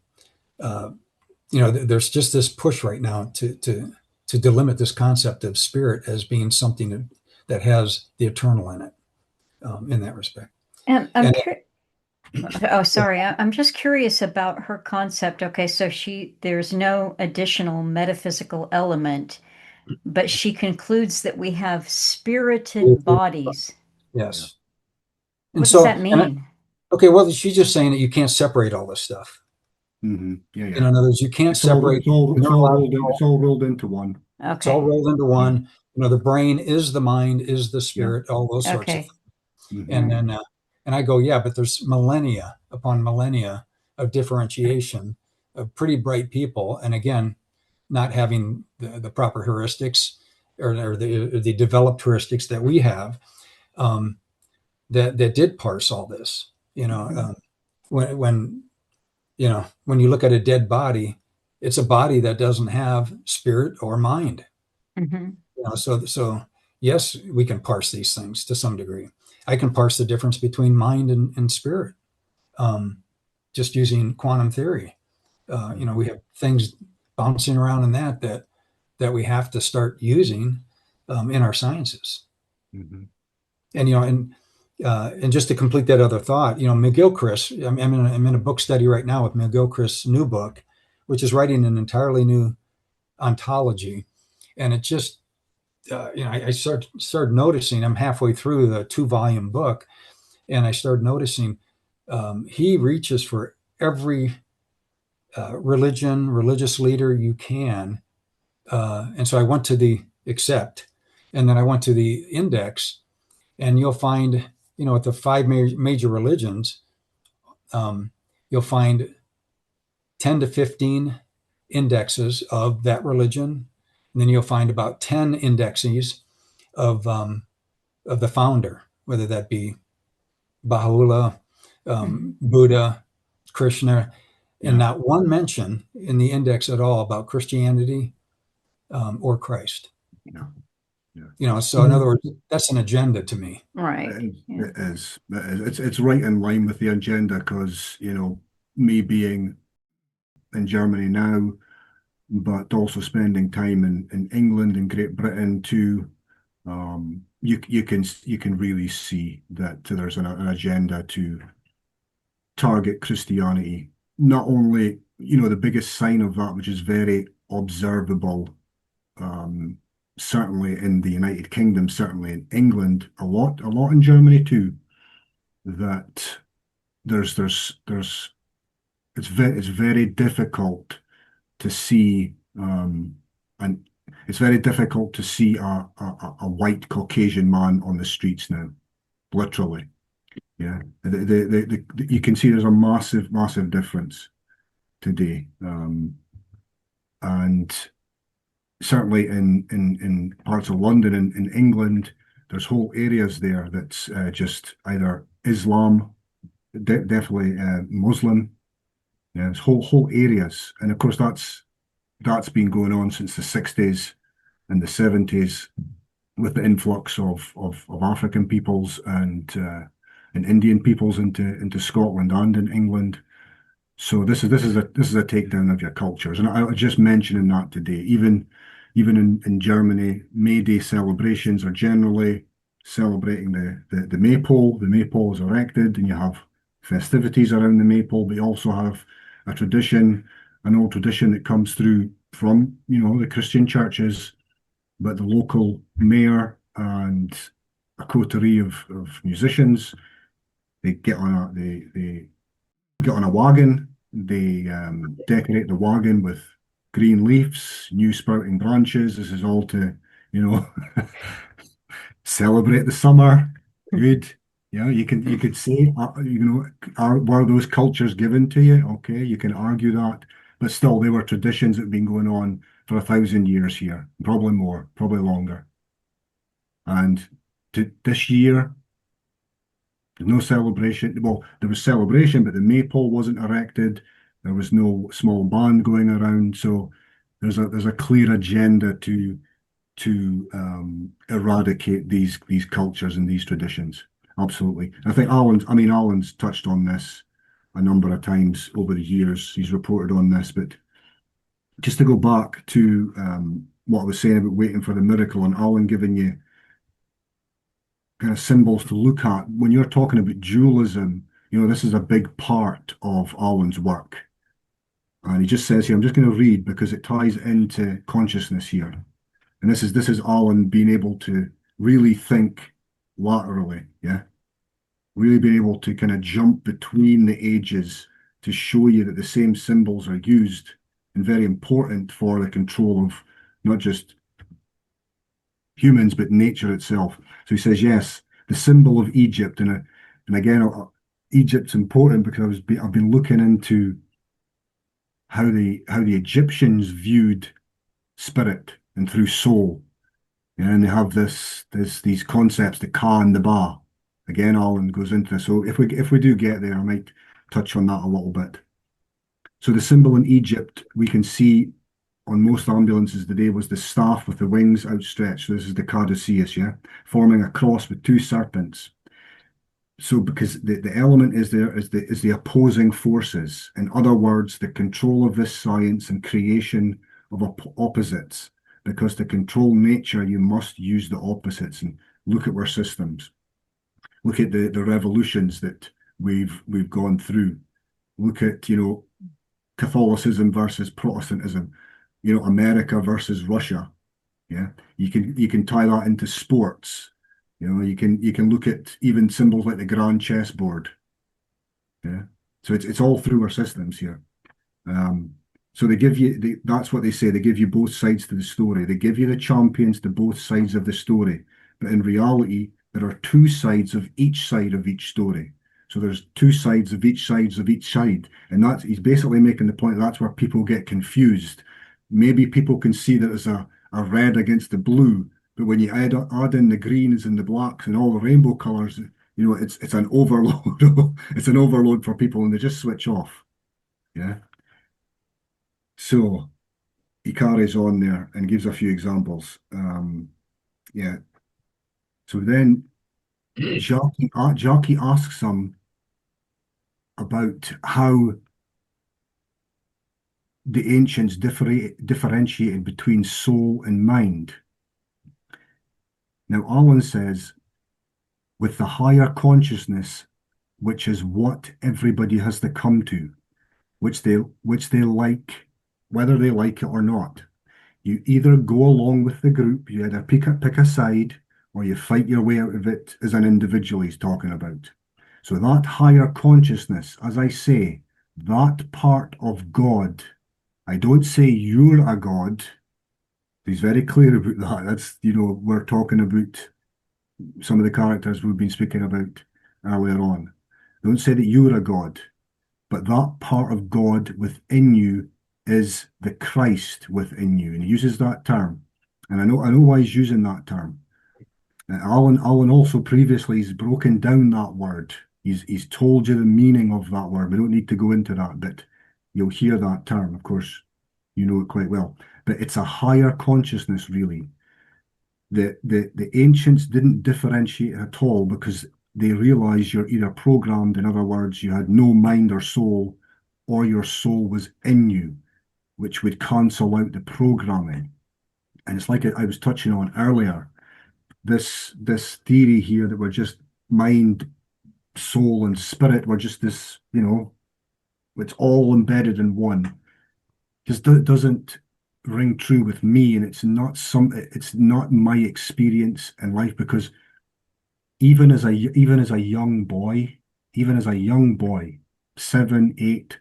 there's just this push right now to delimit this concept of spirit as being something that has the eternal in it, in that respect. I'm And curious. Oh, sorry. I'm just curious about her concept. Okay, so there's no additional metaphysical element, but she concludes that we have spirited bodies. Yeah. Yes. And What does so, that mean? okay, well, she's just saying that you can't separate all this stuff. Yeah, You yeah. know, in other words, you can't separate It's neurological. all rolled into one. It's all Okay. rolled into Yeah. one. You know, the brain is the mind, is the Yeah. spirit, all those sorts of Okay. things. All And Hmm. right. then, and I go, yeah, but there's millennia upon millennia of differentiation of pretty bright people. And again, not having the proper heuristics or the developed heuristics that we have, um, that did parse all this. You know, when when you look at a dead body, it's a body that doesn't have spirit or mind. Hmm. You know, so yes, we can parse these things to some degree. I can parse the difference between mind and spirit, um, just using quantum theory. You know, we have things bouncing around in that we have to start using in our sciences. Hmm. And and just to complete that other thought, McGilchrist. I'm in a book study right now with McGilchrist's new book, which is writing an entirely new ontology, and it just I started noticing. I'm halfway through the 2 volume book, and I started noticing he reaches for every religious leader you can. And so I went to the accept, and then I went to the index, and you'll find, at the five major religions, um, you'll find 10 to 15 indexes of that religion. And then you'll find about 10 indexes of the founder, whether that be Baha'u'llah, Hmm. Buddha, Krishna, and Yeah. not one mention in the index at all about Christianity or Christ. Yeah. Yeah. So in other words, that's an agenda to me. Right. It is. Yeah. It is. It is. It's right in line with the agenda because, me being in Germany now, but also spending time in England and Great Britain too, you can really see that there's an agenda to target Christianity. Not only, the biggest sign of that, which is very observable, um, certainly in the United Kingdom, certainly in England, a lot in Germany too, that there's it's very difficult to see, and it's very difficult to see a white Caucasian man on the streets now, literally. Yeah, you can see there's a massive difference today, and certainly in parts of London and in England, there's whole areas there that's just either Islam, definitely Muslim. Yeah, there's whole areas, and of course that's been going on since the 60s and the 70s with the influx of African peoples and Indian peoples into Scotland and in England. So this is a takedown of your cultures, and I was just mentioning that today. Even in Germany, May Day celebrations are generally celebrating the maypole. The maypole is erected, and you have festivities around the maypole. But you also have a tradition, an old tradition that comes through from the Christian churches, but the local mayor and a coterie of musicians, they get on a wagon. They decorate the wagon with green leaves, new sprouting branches. This is all to, you know, celebrate the summer. Good. Yeah, you could say, were those cultures given to you? Okay, you can argue that, but still, they were traditions that have been going on for 1,000 years here, probably more, probably longer. And this year, there's no celebration. Well, there was celebration, but the maypole wasn't erected. There was no small band going around. So there's a clear agenda to eradicate these cultures and these traditions. Absolutely. I think Alan's touched on this a number of times over the years. He's reported on this, but just to go back to what I was saying about waiting for the miracle and Alan giving you kind of symbols to look at when you're talking about dualism. this is a big part of Alan's work. And he just says here, I'm just going to read because it ties into consciousness here. And this is Alan being able to really think laterally, yeah? Really being able to kind of jump between the ages to show you that the same symbols are used and very important for the control of not just humans, but nature itself. So he says, yes, the symbol of Egypt, and again, Egypt's important because I've been looking into how the Egyptians viewed spirit and through soul. Yeah, and they have these concepts, the Ka and the Ba. Again, Alan goes into this. So if we do get there, I might touch on that a little bit. So the symbol in Egypt we can see on most ambulances today was the staff with the wings outstretched. So this is the caduceus, yeah, forming a cross with two serpents. So because the element is there is the opposing forces. In other words, the control of this science and creation of opposites. Because to control nature, you must use the opposites and look at our systems. Look at the revolutions that we've gone through. Look at, Catholicism versus Protestantism, America versus Russia. Yeah. You can tie that into sports. You can look at even symbols like the grand chessboard. Yeah. So it's all through our systems here. So they give you that's what they say. They give you both sides to the story. They give you the champions to both sides of the story. But in reality, there are two sides of each side of each story. So there's two sides of each sides of each side. And he's basically making the point that's where people get confused. Maybe people can see that there's a red against the blue, but when you add in the greens and the blacks and all the rainbow colors, it's an overload. It's an overload for people and they just switch off. Yeah. So he carries on there and gives a few examples. Yeah. So then Jackie asks him about how the ancients differentiated between soul and mind. Now, Alan says, with the higher consciousness, which is what everybody has to come to, which they like, whether they like it or not. You either go along with the group, you either pick a side, or you fight your way out of it as an individual he's talking about. So that higher consciousness, as I say, that part of God, I don't say you're a God. He's very clear about that. That's, we're talking about some of the characters we've been speaking about earlier on. Don't say that you're a God, but that part of God within you is the Christ within you. And he uses that term. And I know why he's using that term. Alan also previously has broken down that word. He's told you the meaning of that word. We don't need to go into that, but you'll hear that term. Of course, you know it quite well. But it's a higher consciousness, really. The ancients didn't differentiate at all because they realized you're either programmed, in other words, you had no mind or soul, or your soul was in you, which would cancel out the programming. And it's like I was touching on earlier, this theory here that we're just mind, soul, and spirit, we're just this, it's all embedded in one, just doesn't ring true with me, and it's not my experience in life because even as a young boy, 7, 8,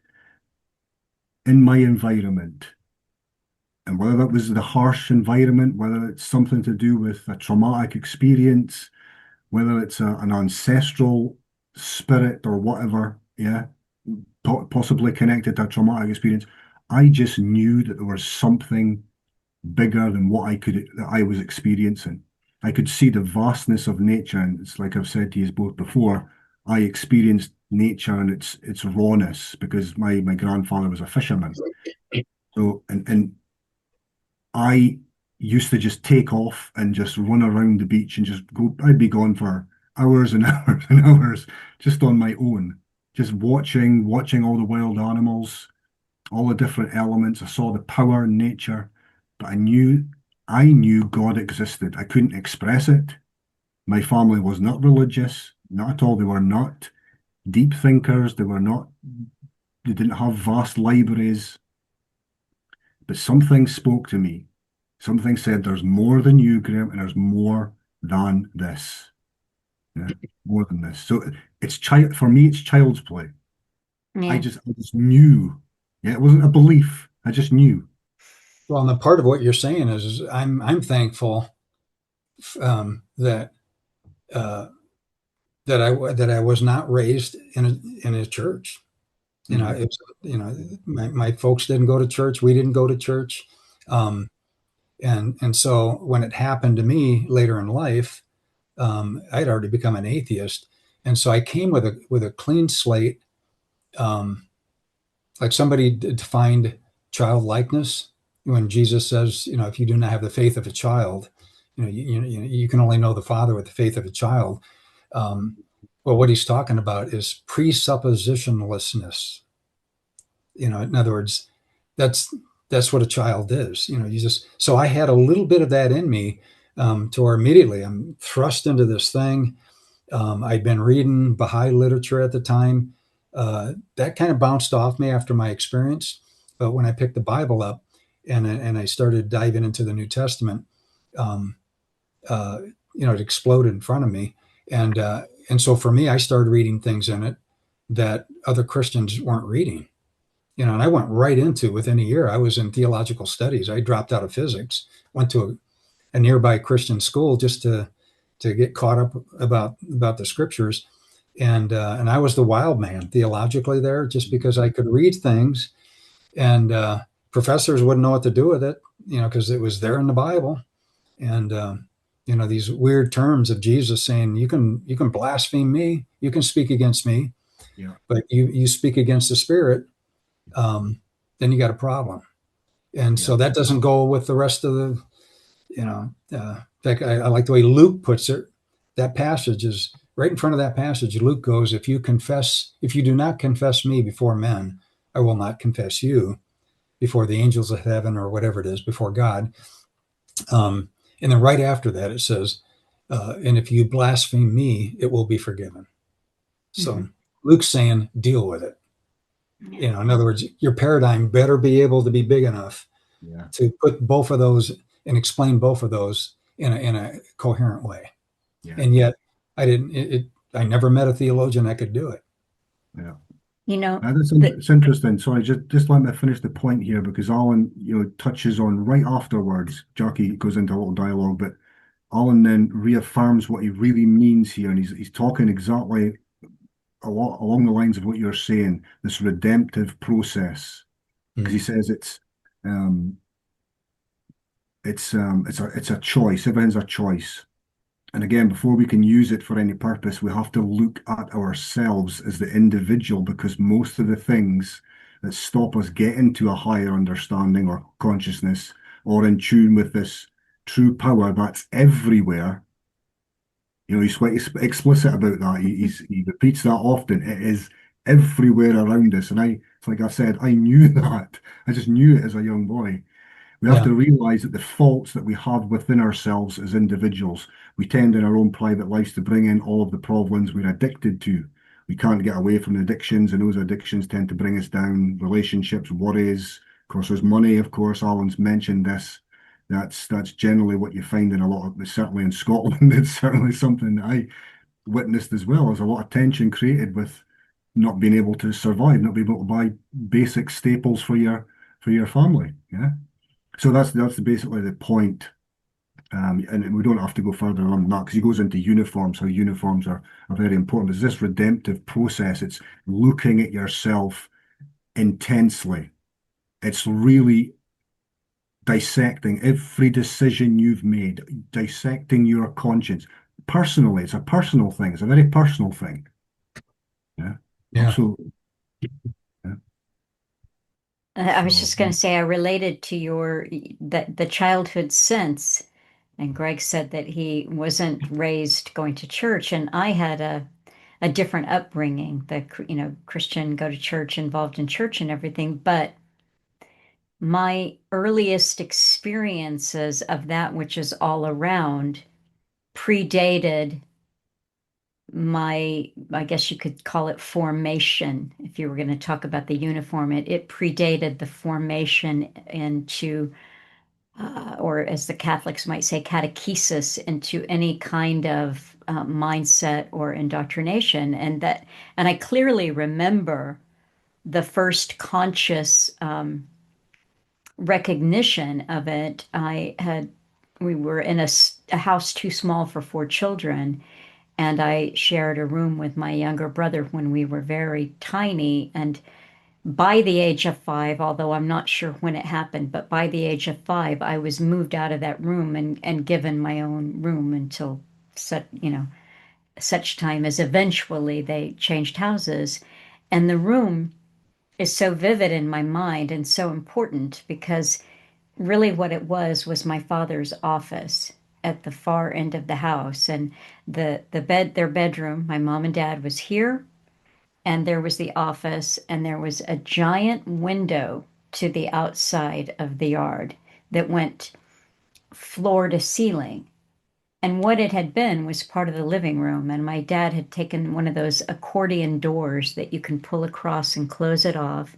in my environment, and whether that was the harsh environment, whether it's something to do with a traumatic experience, whether it's an ancestral spirit or whatever, yeah, possibly connected to a traumatic experience, I just knew that there was something bigger than that I was experiencing. I could see the vastness of nature, and it's like I've said to you both before, I experienced nature and its rawness because my grandfather was a fisherman. So and I used to just take off and just run around the beach and just go. I'd be gone for hours and hours and hours just on my own, just watching all the wild animals, all the different elements. I saw the power in nature, but I knew God existed. I couldn't express it. My family was not religious, not at all. They were not. deep thinkers. They didn't have vast libraries, but something spoke to me. Something said, there's more than you, Graham, and there's more than this. Yeah, more than this. So it's child for me, it's child's play. Yeah. I just knew. Yeah, it wasn't a belief. I just knew. Well, and the part of what you're saying is I'm thankful that uh, that I was not raised in a church. You know, Mhm. it's my folks didn't go to church. We didn't go to church. Um, and so when it happened to me later in life, I'd already become an atheist, and so I came with a clean slate. Um, like somebody defined childlikeness when Jesus says, if you do not have the faith of a child, you can only know the Father with the faith of a child. Um, well, what he's talking about is presuppositionlessness. In other words, that's that's what a child is. You just so I had a little bit of that in me, to where immediately I'm thrust into this thing. I'd been reading Baha'i literature at the time. That kind of bounced off me after my experience. But when I picked the Bible up and I started diving into the New Testament, um, uh, it exploded in front of me. And so for me, I started reading things in it that other Christians weren't reading. And I went right into within a year. I was in theological studies. I dropped out of physics, went to a nearby Christian school just to get caught up about the scriptures, and I was the wild man theologically there, just because I could read things, and professors wouldn't know what to do with it, because it was there in the Bible, and these weird terms of Jesus saying you can blaspheme me, you can speak against me, Yeah, but you speak against the Spirit, then you got a problem, and yeah, so that doesn't go with the rest of the in fact, I like the way Luke puts it. That passage is right in front of that passage. Luke goes, if you do not confess me before men, I will not confess you before the angels of heaven or whatever it is, before God. And then right after that, it says, and if you blaspheme me, it will be forgiven. Hmm. So Luke's saying, deal with it. Yeah. In other words, your paradigm better be able to be big enough yeah, to put both of those and explain both of those in a coherent way. yeah, And yet I didn't, I never met a theologian that could do it. yeah. You know, the It's interesting. Sorry, just let me finish the point here because Alan, touches on right afterwards. Jackie goes into a little dialogue, but Alan then reaffirms what he really means here, and he's talking exactly a lot along the lines of what you're saying. This redemptive process, because he Mm. says um, it's a choice. Everything's a choice. And again, before we can use it for any purpose, we have to look at ourselves as the individual because most of the things that stop us getting to a higher understanding or consciousness or in tune with this true power that's everywhere. He's quite explicit about that. He repeats that often. It is everywhere around us. And it's like I said, I knew that. I just knew it as a young boy. We have Yeah. to realize that the faults that we have within ourselves as individuals, we tend in our own private lives to bring in all of the problems we're addicted to. We can't get away from the addictions, and those addictions tend to bring us down. Relationships, worries, of course, there's money. Of course, Alan's mentioned this. That's generally what you find in a lot of, certainly in Scotland. It's certainly something that I witnessed as well. There's a lot of tension created with not being able to survive, not being able to buy basic staples for your family. Yeah. So that's basically the point. And we don't have to go further on that because he goes into uniforms, how uniforms are very important. There's this redemptive process. It's looking at yourself intensely. It's really dissecting every decision you've made, dissecting your conscience. Personally, it's a personal thing. It's a very personal thing. Yeah, Yeah. absolutely. Yeah. I was So just going to say I related to your the childhood sense, and Greg said that he wasn't raised going to church, and I had a different upbringing. Christian, go to church, involved in church and everything, but my earliest experiences of that which is all around predated I guess you could call it formation, if you were going to talk about the uniform. It predated the formation into, or as the Catholics might say, catechesis into any kind of mindset or indoctrination. And I clearly remember the first conscious recognition of it. We were in a house too small for four children, and I shared a room with my younger brother when we were very tiny. And by the age of five, although I'm not sure when it happened, but by the age of five, I was moved out of that room and given my own room until such time as eventually they changed houses. And the room is so vivid in my mind and so important because really what it was my father's office at the far end of the house. And their bedroom, my mom and dad was here, and there was the office, and there was a giant window to the outside of the yard that went floor to ceiling. And what it had been was part of the living room. And my dad had taken one of those accordion doors that you can pull across and close it off.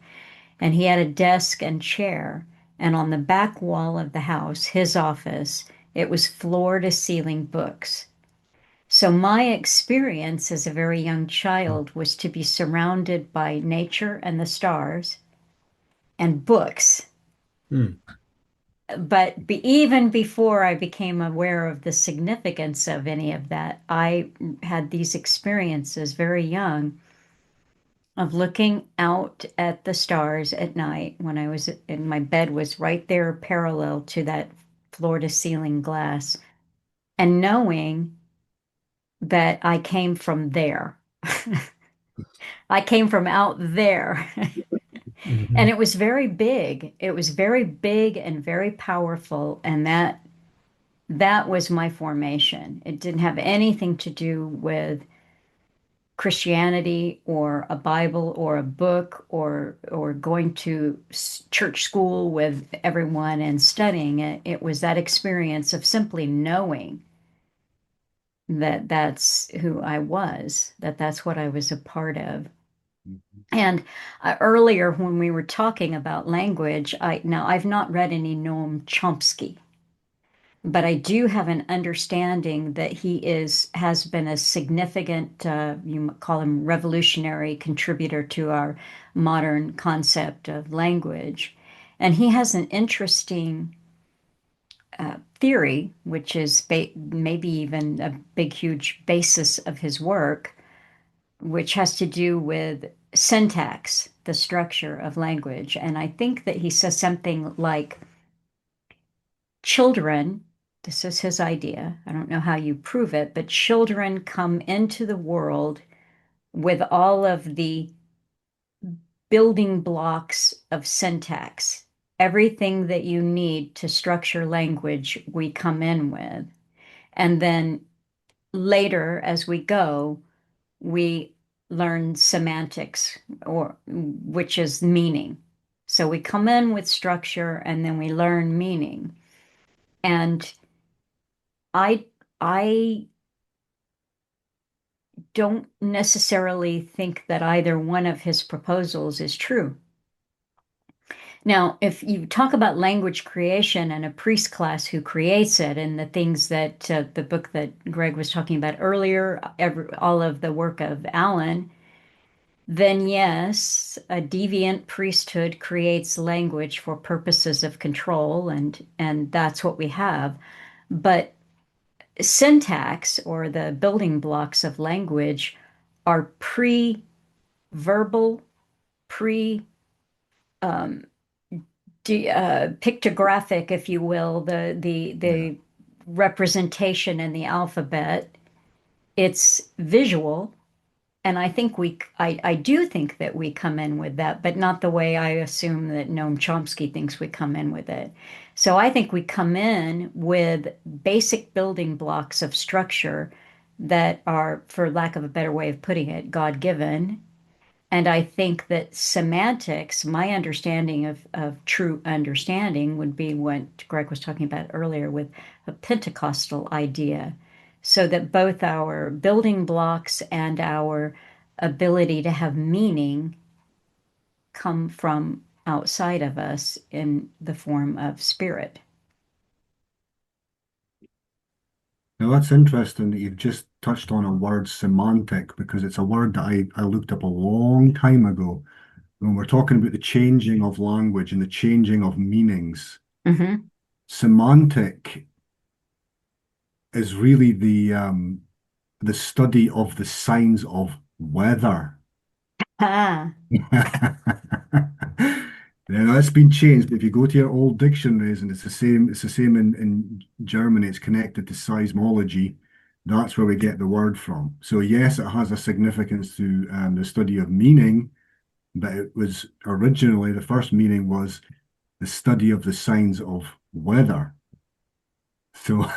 And he had a desk and chair. And on the back wall of the house, his office, it was floor to ceiling books. So my experience as a very young child was to be surrounded by nature and the stars and books. Mm. But even before I became aware of the significance of any of that, I had these experiences very young of looking out at the stars at night when I was in my bed was right there parallel to that floor to ceiling glass and knowing that I came from there. I came from out there. And Mhm. it was very big. It was very big and very powerful. And that was my formation. It didn't have anything to do with Christianity or a Bible or a book or going to church school with everyone and studying it. It was that experience of simply knowing that that's who I was, that that's what I was a part of. And earlier when we were talking about language, I've not read any Noam Chomsky, but I do have an understanding that has been a significant, you might call him revolutionary contributor to our modern concept of language. And he has an interesting theory, which is maybe even a big, huge basis of his work, which has to do with syntax, the structure of language. And I think that he says something like children, this is his idea. I don't know how you prove it, but children come into the world with all of the building blocks of syntax. Everything that you need to structure language, we come in with. And then later, as we go, we learn semantics, or which is meaning. So we come in with structure and then we learn meaning. And I I don't necessarily think that either one of his proposals is true. Now, if you talk about language creation and a priest class who creates it, and the things that the book that Greg was talking about earlier, all of the work of Alan, then yes, a deviant priesthood creates language for purposes of control, and that's what we have. But syntax, or the building blocks of language, are pre-verbal, pre pictographic, if you will, Yeah. the representation in the alphabet. It's visual, and I do think that we come in with that, but not the way I assume that Noam Chomsky thinks we come in with it. So I think we come in with basic building blocks of structure that are, for lack of a better way of putting it, God-given. And I think that semantics, my understanding of true understanding would be what Greg was talking about earlier with a Pentecostal idea. so that both our building blocks and our ability to have meaning come from outside of us in the form of spirit. Now that's interesting that you've just touched on a word semantic because it's a word that I looked up a long time ago when we're talking about the changing of language and the changing of meanings. Mm-hmm. Semantic is really the study of the signs of weather. Ah, Now that's been changed. If you go to your old dictionaries, and it's the same in Germany, it's connected to seismology. That's where we get the word from. So yes, it has a significance to the study of meaning, but it was originally the first meaning was the study of the signs of weather. So,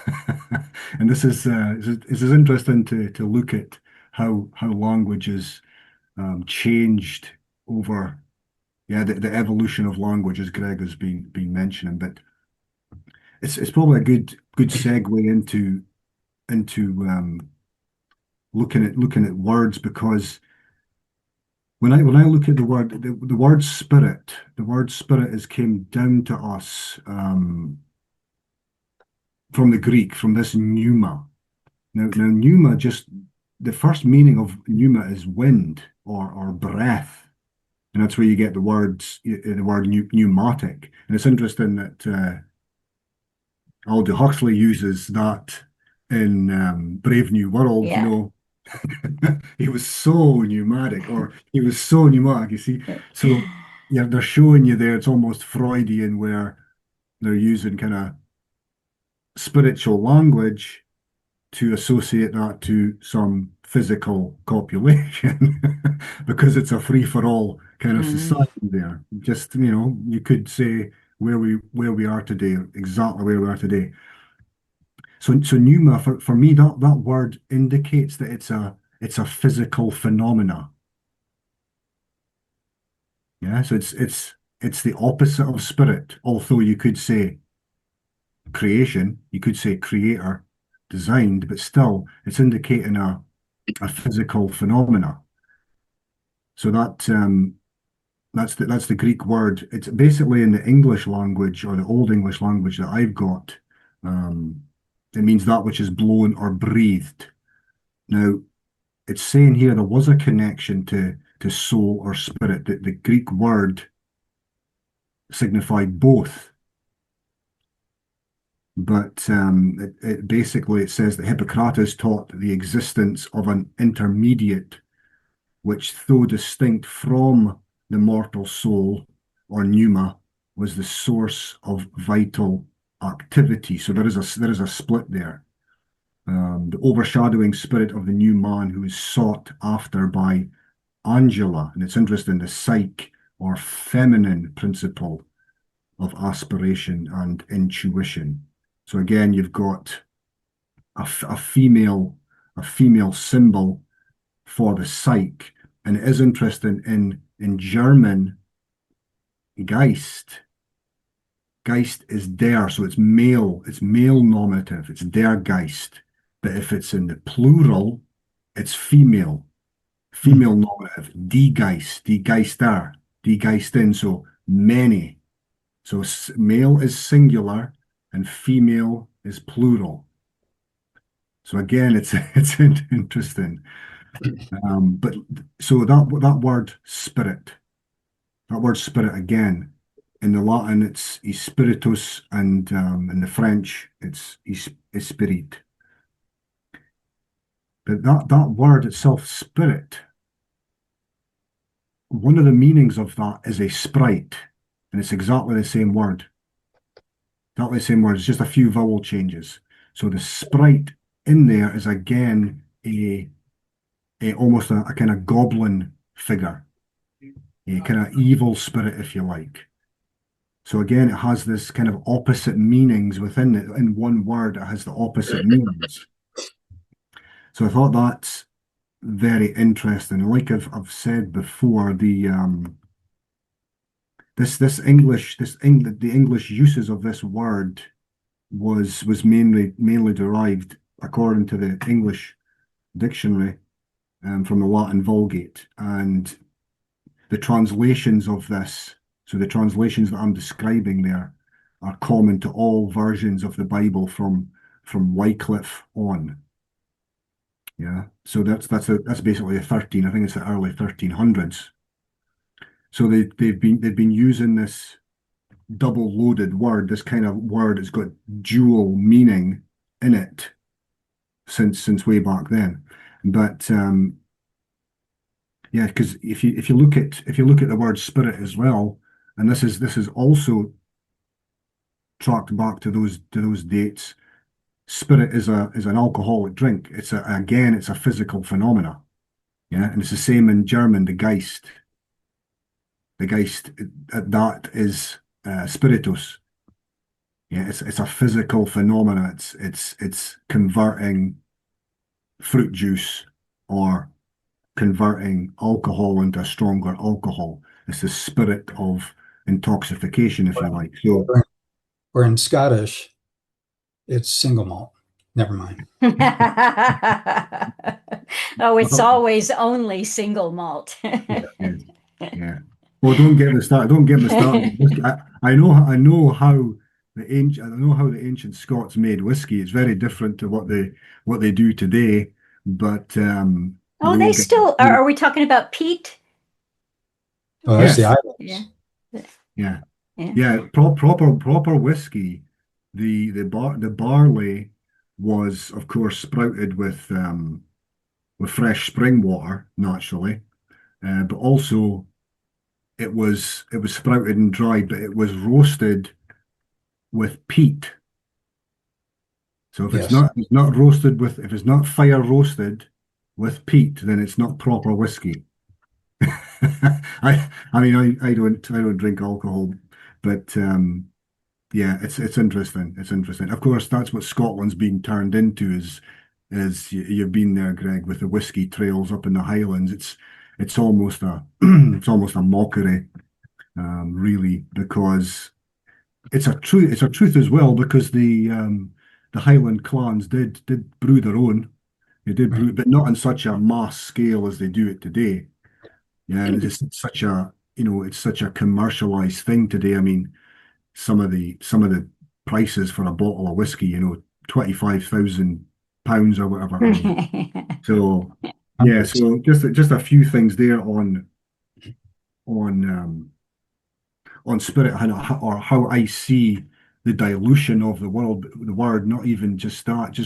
and this is interesting to look at how language is changed over the evolution of language as Greg has been mentioning. But it's probably a good segue into looking at words because when I look at the word spirit has came down to us from the Greek, from this pneuma. Now pneuma, just the first meaning of pneuma is wind or breath, and that's where you get the word pneumatic. And it's interesting that Aldous Huxley uses that in Brave New World. yeah. He was so pneumatic, or he was so pneumatic. You see, so yeah, they're showing you there. It's almost Freudian, where they're using kind of spiritual language to associate that to some physical copulation because it's a free for all kind of Mm, society there. Just, you could say where we are today, exactly where we are today. So pneuma for me that word indicates that it's a physical phenomena. Yeah, so it's the opposite of spirit, although you could say creation, you could say creator, designed, but still it's indicating a physical phenomena. So that's the Greek word. It's basically in the English language or the Old English language that I've got. Um, it means that which is blown or breathed. Now, it's saying here there was a connection to soul or spirit. The Greek word signified both, but it basically it says that Hippocrates taught the existence of an intermediate which, though distinct from the mortal soul or pneuma, was the source of vital activity. So there is a split there. The overshadowing spirit of the new man who is sought after by Angela, and it's interesting, the psyche or feminine principle of aspiration and intuition. So again, you've got a female symbol for the psyche. And it is interesting in German, Geist. Geist is der, so it's male nominative, it's der Geist. But if it's in the plural, it's female nominative, die Geist, die Geister, die Geistin, so many. So male is singular and female is plural. So again, it's interesting. But so that word spirit again, in the Latin it's spiritus, and in the French it's spirit. But that word itself, spirit, one of the meanings of that is a sprite, and it's exactly the same word. Exactly the same word. It's just a few vowel changes. So the sprite in there is again a almost a kind of goblin figure, a kind of evil spirit, if you like. So again, it has this kind of opposite meanings within it. In one word, it has the opposite meanings. So I thought that's very interesting. Like I've said before, the English uses of this word was mainly derived according to the English dictionary, from the Latin Vulgate. And the translations of this, so the translations that I'm describing there, are common to all versions of the Bible from Wycliffe on. Yeah, so that's basically the 13. I think it's the early 1300s. So they've been using this double-loaded word, this kind of word that's got dual meaning in it since way back then. But yeah, because if you look at the word spirit as well, and this is also tracked back to those dates. Spirit is an alcoholic drink. It's a physical phenomena. Yeah, and it's the same in German, the Geist. The Geist, that is spiritus. Yeah, it's a physical phenomena. It's converting fruit juice or converting alcohol into a stronger alcohol. It's the spirit of intoxication, if you like. So, or in Scottish, it's single malt. Never mind. Oh, it's well, always only single malt. yeah, yeah. Well, don't get me started. Don't get me started. I know how I know how the ancient Scots made whiskey. It's very different to what they do today. But we Oh, they won't get. still are we talking about peat? Oh, that's the Yes, Yeah. Irish. yeah, Yeah. yeah. Proper whiskey. The barley was, of course, sprouted with fresh spring water naturally, but also it was sprouted and dried, but it was roasted with peat. So Yes. it's not roasted with if it's not fire roasted with peat, then it's not proper whiskey. I mean I don't drink alcohol, but yeah, it's interesting. It's interesting. Of course, that's what Scotland's being turned into is you've been there, Greg, with the whiskey trails up in the Highlands. It's almost a it's almost a mockery, really, because it's a truth as well because the Highland clans did brew their own. They did Right. brew, but not on such a mass scale as they do it today. Yeah, and it's such a it's such a commercialized thing today. I mean, some of the prices for a bottle of whiskey, 25,000 pounds or whatever. I mean, so yeah, Hundreds. so just a few things there on on spirit or how I see the dilution of the word, not even just that,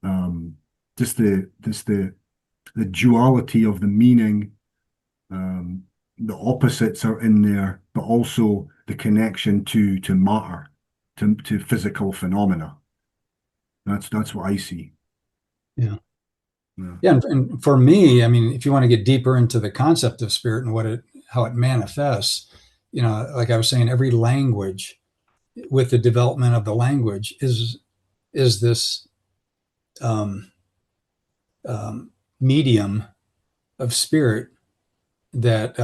um, just the duality of the meaning. Um, the opposites are in there, but also the connection to matter, to physical phenomena. That's what I see. Yeah. Yeah. Yeah. And for me, I mean, if you want to get deeper into the concept of spirit and how it manifests, like I was saying, every language with the development of the language is this um, medium of spirit that,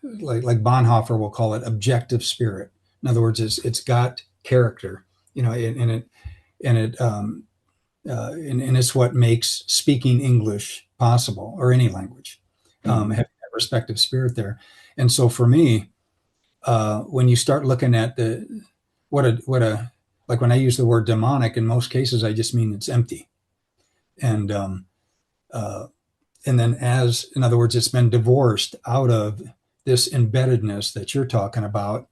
like Bonhoeffer will call it, objective spirit. In other words, it's got character, and it's what makes speaking English possible, or any language, Mhm. having that respective spirit there. And so for me, when you start looking at like when I use the word demonic, in most cases, I just mean it's empty. And uh, and then in other words, it's been divorced out of this embeddedness that you're talking about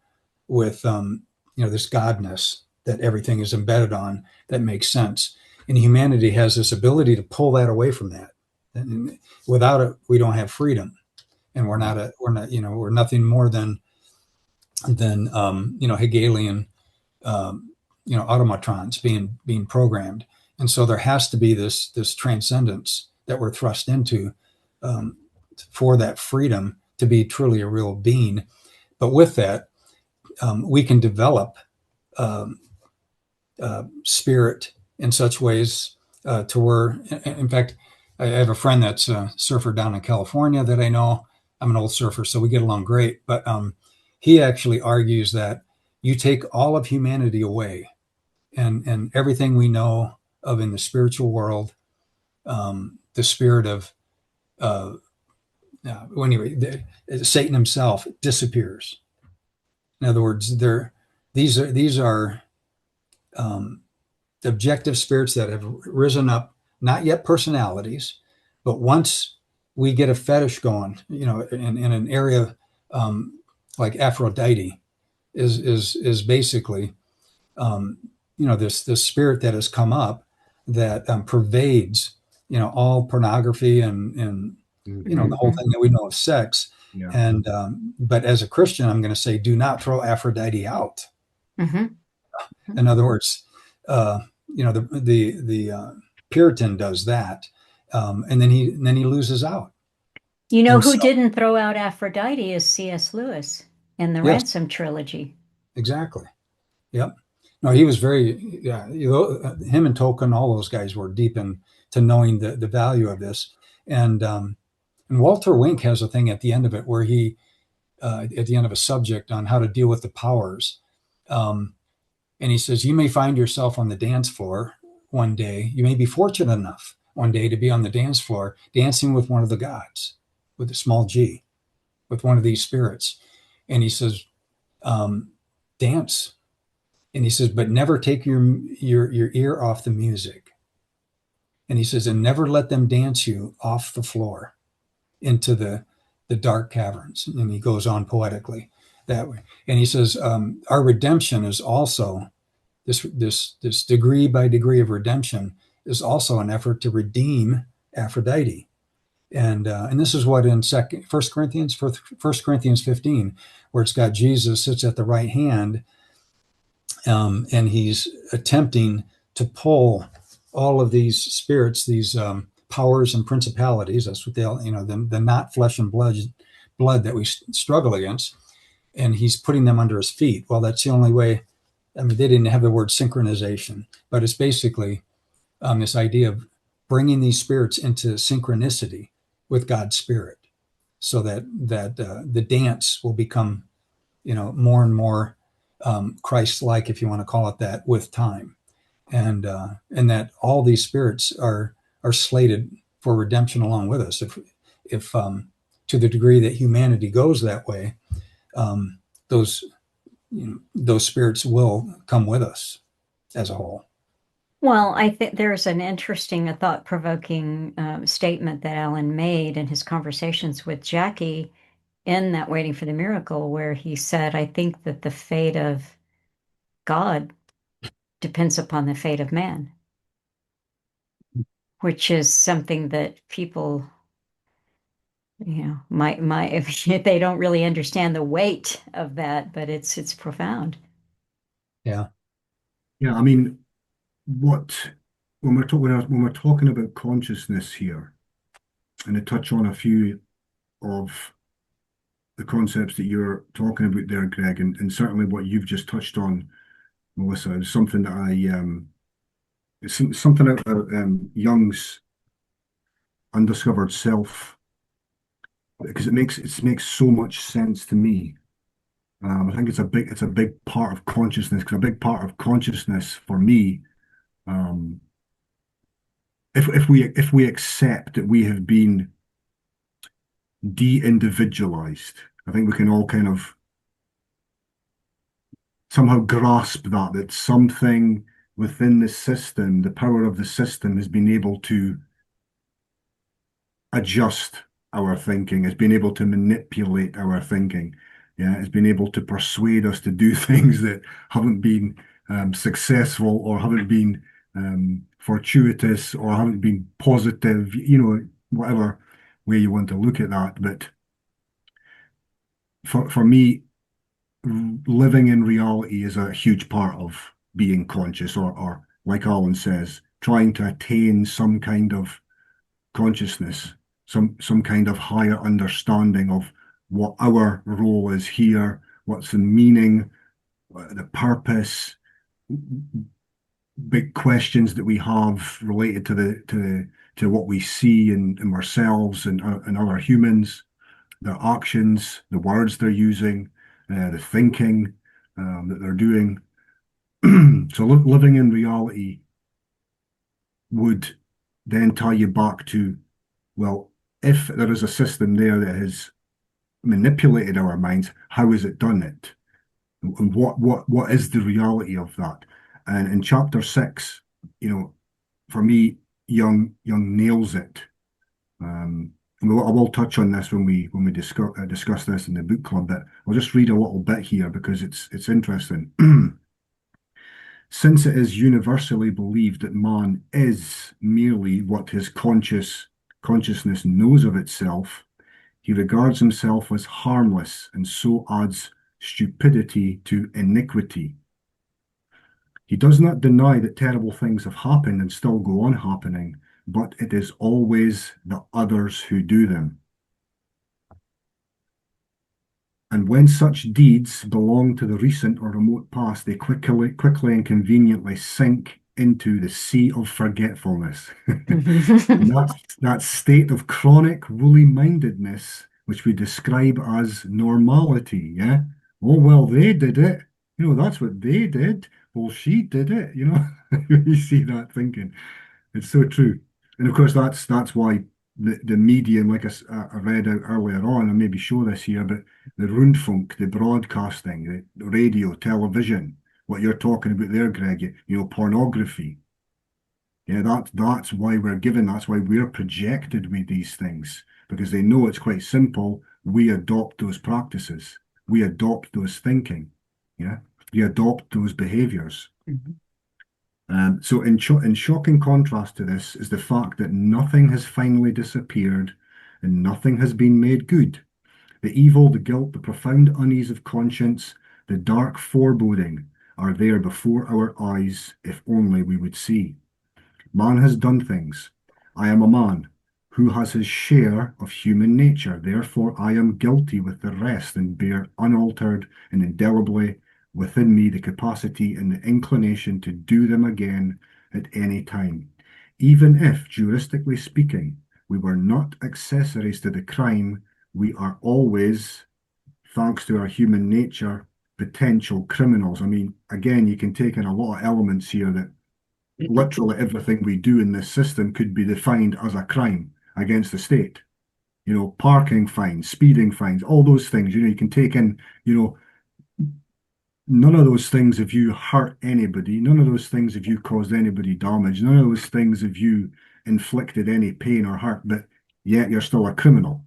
with this godness that everything is embedded on, that makes sense. And humanity has this ability to pull that away from that. And without it, we don't have freedom, and we're nothing more than Hegelian automatrons being programmed. And so there has to be this transcendence that we're thrust into, um, for that freedom to be truly a real being. But with that, we can develop um, spirit in such ways to where, in fact, I have a friend that's a surfer down in California that I know. I'm an old surfer, so we get along great. But he actually argues that you take all of humanity away, and everything we know of in the spiritual world, the spirit of anyway, Satan himself disappears. In other words, these are objective spirits that have risen up, not yet personalities, but once we get a fetish going, in an area like Aphrodite is basically this spirit that has come up that pervades all pornography and the whole Mhm. thing that we know of sex. Yeah. And but as a Christian, I'm going to say, do not throw Aphrodite out. Mhm. In other words, the Puritan does that, and then he loses out. You know And who so, didn't throw out Aphrodite is C.S. Lewis in the yes, Ransom trilogy. exactly. Yep. No, he was very, yeah, him and Tolkien, all those guys were deep into knowing the value of this. And Walter Wink has a thing at the end of it where at the end of a subject on how to deal with the powers. Um, and he says, you may find yourself on the dance floor one day. You may be fortunate enough one day to be on the dance floor dancing with one of the gods, with a small g, with one of these spirits. And he says, dance. And he says, but never take your ear off the music. And he says, and never let them dance you off the floor into the dark caverns. And he goes on poetically that way. And he says, our redemption is also this degree by degree of redemption is also an effort to redeem Aphrodite. And this is what in First Corinthians 15, where it's got Jesus sits at the right hand, and he's attempting to pull all of these spirits, these powers and principalities. That's what they'll, the not flesh and blood that we struggle against, and he's putting them under his feet. Well, that's the only way. I mean, they didn't have the word synchronization, but it's basically this idea of bringing these spirits into synchronicity with God's spirit, so that the dance will become, more and more Christ-like, if you want to call it that, with time, and that all these spirits are slated for redemption along with us. If to the degree that humanity goes that way, um, those those spirits will come with us as a whole. Well, I think there's an interesting, a thought-provoking statement that Alan made in his conversations with Jackie in that Waiting for the Miracle, where he said, I think that the fate of God depends upon the fate of man, which is something that people, might if they don't really understand the weight of that, but it's profound. Yeah. Yeah, I mean, what when we're talking about consciousness here, and to touch on a few of the concepts that you're talking about there, Greg, and certainly what you've just touched on, Melissa, is something that it's something out of Jung's undiscovered self, because it makes so much sense to me. I think it's a big part of consciousness, because a big part of consciousness for me, um, if we accept that we have been de-individualized, I think we can all kind of somehow grasp that something within the system, the power of the system, has been able to adjust our thinking, has been able to manipulate our thinking. Yeah, has been able to persuade us to do things that haven't been successful, or haven't been fortuitous, or haven't been positive, whatever way you want to look at that. But for me, living in reality is a huge part of being conscious, or like Alan says, trying to attain some kind of consciousness, some kind of higher understanding of what our role is here, what's the meaning, the purpose, big questions that we have related to what we see in ourselves and other humans, their actions, the words they're using, the thinking that they're doing. So living in reality would then tie you back to, well, if there is a system there that has manipulated our minds, how has it done it? And what is the reality of that? And in chapter 6, for me, Young nails it. And I will touch on this when we discuss this in the book club, but I'll just read a little bit here because it's interesting. Since it is universally believed that man is merely what his consciousness knows of itself, he regards himself as harmless and so adds stupidity to iniquity. He does not deny that terrible things have happened and still go on happening, but it is always the others who do them. And when such deeds belong to the recent or remote past, they quickly and conveniently sink into the sea of forgetfulness. And that state of chronic woolly-mindedness, which we describe as normality. Yeah. Oh, well, they did it. That's what they did. Well, she did it. You see that thinking. It's so true. And of course, that's why the medium, like I read out earlier on, and maybe show this here, but the Rundfunk, the broadcasting, the radio, television, what you're talking about there, Greg, pornography. Yeah, that's why we're given, that's why we're projected with these things, because they know it's quite simple. We adopt those practices. We adopt those thinking. Yeah, we adopt those behaviors. Mhm. So in shocking contrast to this is the fact that nothing has finally disappeared and nothing has been made good. The evil, the guilt, the profound unease of conscience, the dark foreboding are there before our eyes if only we would see. Man has done things. I am a man who has his share of human nature. Therefore, I am guilty with the rest and bear unaltered and indelibly within me the capacity and the inclination to do them again at any time. Even if, juristically speaking, we were not accessories to the crime, we are always, thanks to our human nature, potential criminals. I mean, again, you can take in a lot of elements here that literally everything we do in this system could be defined as a crime against the state. Parking fines, speeding fines, all those things, you can take in, none of those things if you hurt anybody, none of those things if you caused anybody damage, none of those things if you inflicted any pain or hurt, but yet you're still a criminal.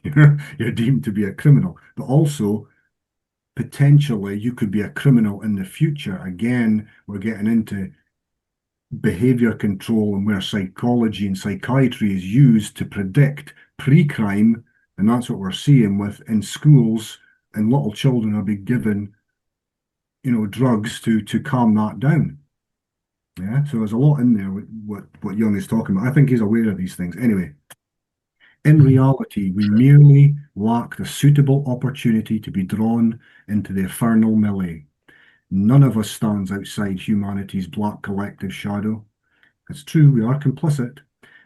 You're deemed to be a criminal. But also, potentially, you could be a criminal in the future. Again, we're getting into behavior control and where psychology and psychiatry is used to predict pre-crime, and that's what we're seeing with in schools, and little children are being given drugs to calm that down. Yeah, so there's a lot in there with what Jung is talking about. I think he's aware of these things. Anyway, in reality, we merely lack the suitable opportunity to be drawn into the infernal melee. None of us stands outside humanity's black collective shadow. It's true, we are complicit.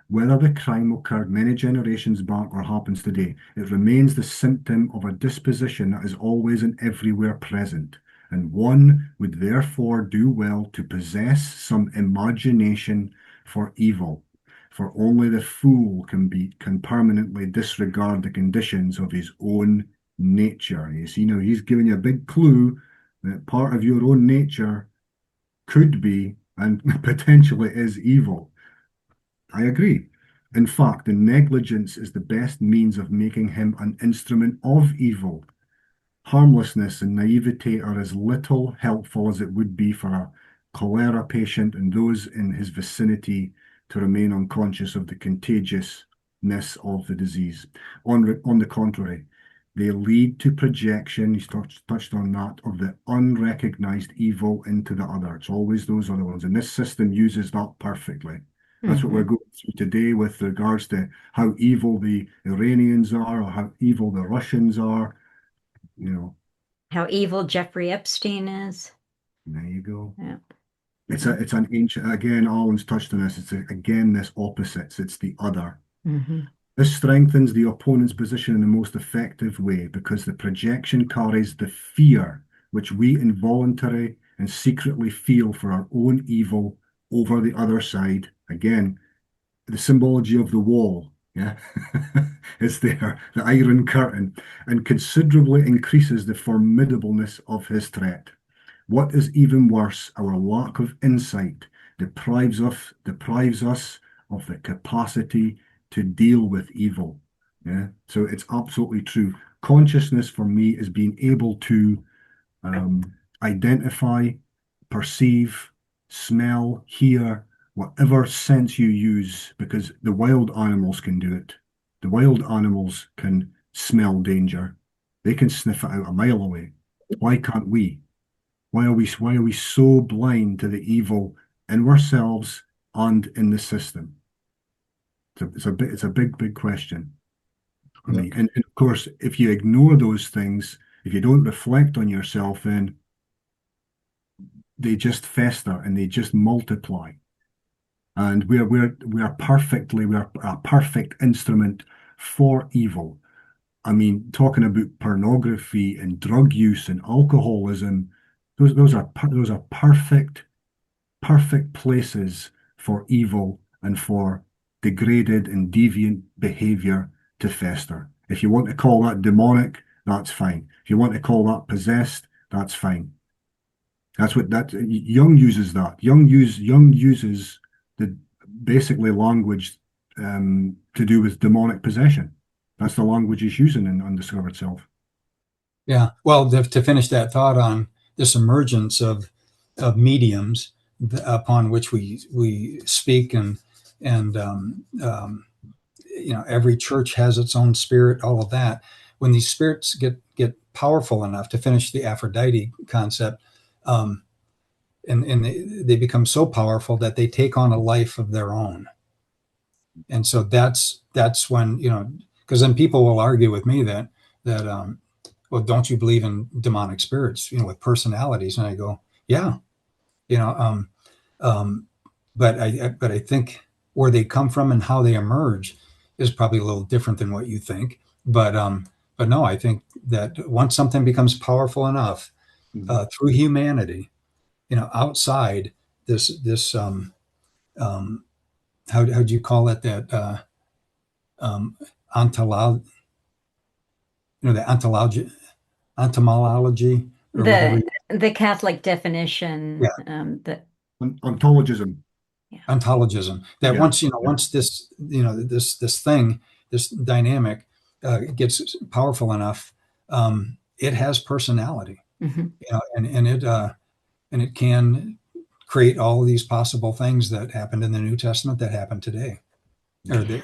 Whether the crime occurred many generations back or happens today, it remains the symptom of a disposition that is always and everywhere present, and one would therefore do well to possess some imagination for evil, for only the fool can permanently disregard the conditions of his own nature. You see, now he's giving you a big clue that part of your own nature could be and potentially is evil. I agree. In fact, the negligence is the best means of making him an instrument of evil. Harmlessness and naivety are as little helpful as it would be for a cholera patient and those in his vicinity to remain unconscious of the contagiousness of the disease. On the contrary, they lead to projection, he's touched on that, of the unrecognized evil into the other. It's always those other ones. And this system uses that perfectly. That's what we're going through today with regards to how evil the Iranians are or how evil the Russians are. How evil Jeffrey Epstein is. There you go. Yeah. It's an ancient, again, Alan's touched on this. Again, this opposites. It's the other. Mm-hmm. This strengthens the opponent's position in the most effective way because the projection carries the fear which we involuntarily and secretly feel for our own evil over the other side. Again, the symbology of the wall, yeah, is there, the iron curtain, and considerably increases the formidableness of his threat. What is even worse, our lack of insight deprives us of the capacity to deal with evil. Yeah, so it's absolutely true. Consciousness for me is being able to identify, perceive, smell, hear, whatever sense you use, because the wild animals can do it. The wild animals can smell danger. They can sniff it out a mile away. Why can't we? Why are we so blind to the evil in ourselves and in the system? It's a big question for Yeah. me. And of course, if you ignore those things, if you don't reflect on yourself, then they just fester and they just multiply. And we're a perfect instrument for evil. I mean, talking about pornography and drug use and alcoholism, those are perfect places for evil and for degraded and deviant behavior to fester. If you want to call that demonic, that's fine. If you want to call that possessed, that's fine. That's what that Young uses that. Young uses the basically language to do with demonic possession. That's the language he's using in Undiscovered Self. Yeah. Well, to finish that thought on this emergence of mediums upon which we speak, and every church has its own spirit, all of that. When these spirits get powerful enough, to finish the Aphrodite concept, and they become so powerful that they take on a life of their own. And so that's when, because then people will argue with me that well, don't you believe in demonic spirits, with personalities? And I go, yeah, you know, um, um, but I think where they come from and how they emerge is probably a little different than what you think. But no, I think that once something becomes powerful enough Mhm. through humanity, outside this um, how do you call it, that um, ontolog the entomology or whatever. The Catholic Yeah, definition, that Ontologism. yeah. ontologism. That Yeah. Yeah. once this thing, this dynamic gets powerful enough, it has personality. Mhm. And it can create all of these possible things that happened in the New Testament that happen today, or that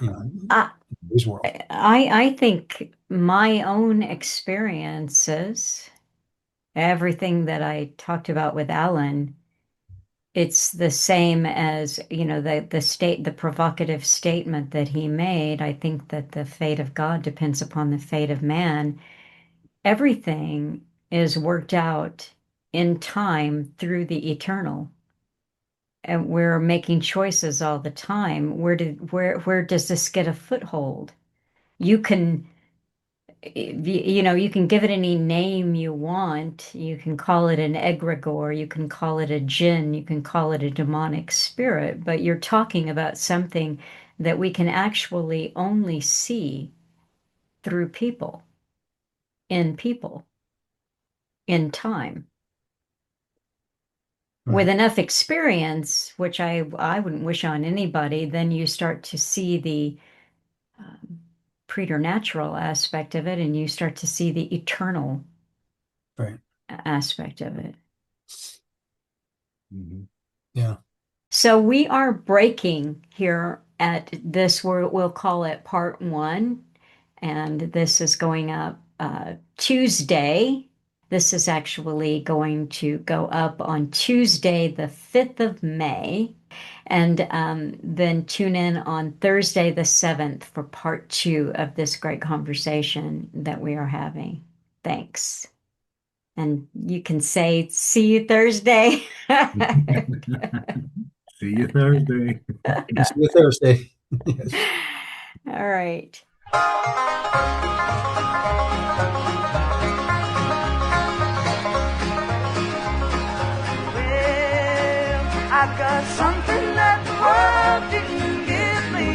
I, today's world. I think my own experiences, everything that I talked about with Alan, it's the same as, the provocative statement that he made. I think that the fate of God depends upon the fate of man. Everything is worked out in time through the eternal. And we're making choices all the time. Where does this get a foothold? You can, you can give it any name you want. You can call it an egregore, you can call it a jinn, you can call it a demonic spirit, but you're talking about something that we can actually only see through people, in time. With Right. enough experience, which I wouldn't wish on anybody, then you start to see the um, preternatural aspect of it, and you start to see the eternal Right. aspect of it. Mhm. Yeah. So we are breaking here at this, we'll call it part one, and this is going up Tuesday. This is actually going to go up on Tuesday, the 5th of May. And then tune in on Thursday, the 7th, for part two of this great conversation that we are having. Thanks. And you can say, see you Thursday. See you Thursday. See you Thursday. Yes. All right. Well, I've got something that the world didn't give me,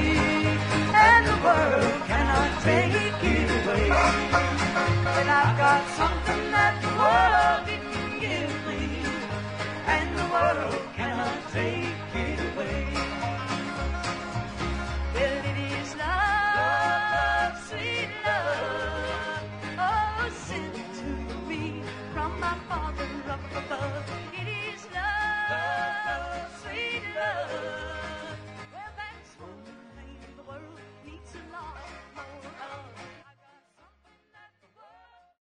and the world cannot take it away. And I've got something that the world didn't give me, and the world cannot take it away. Well, it is love, sweet love, oh, sent to me from my father.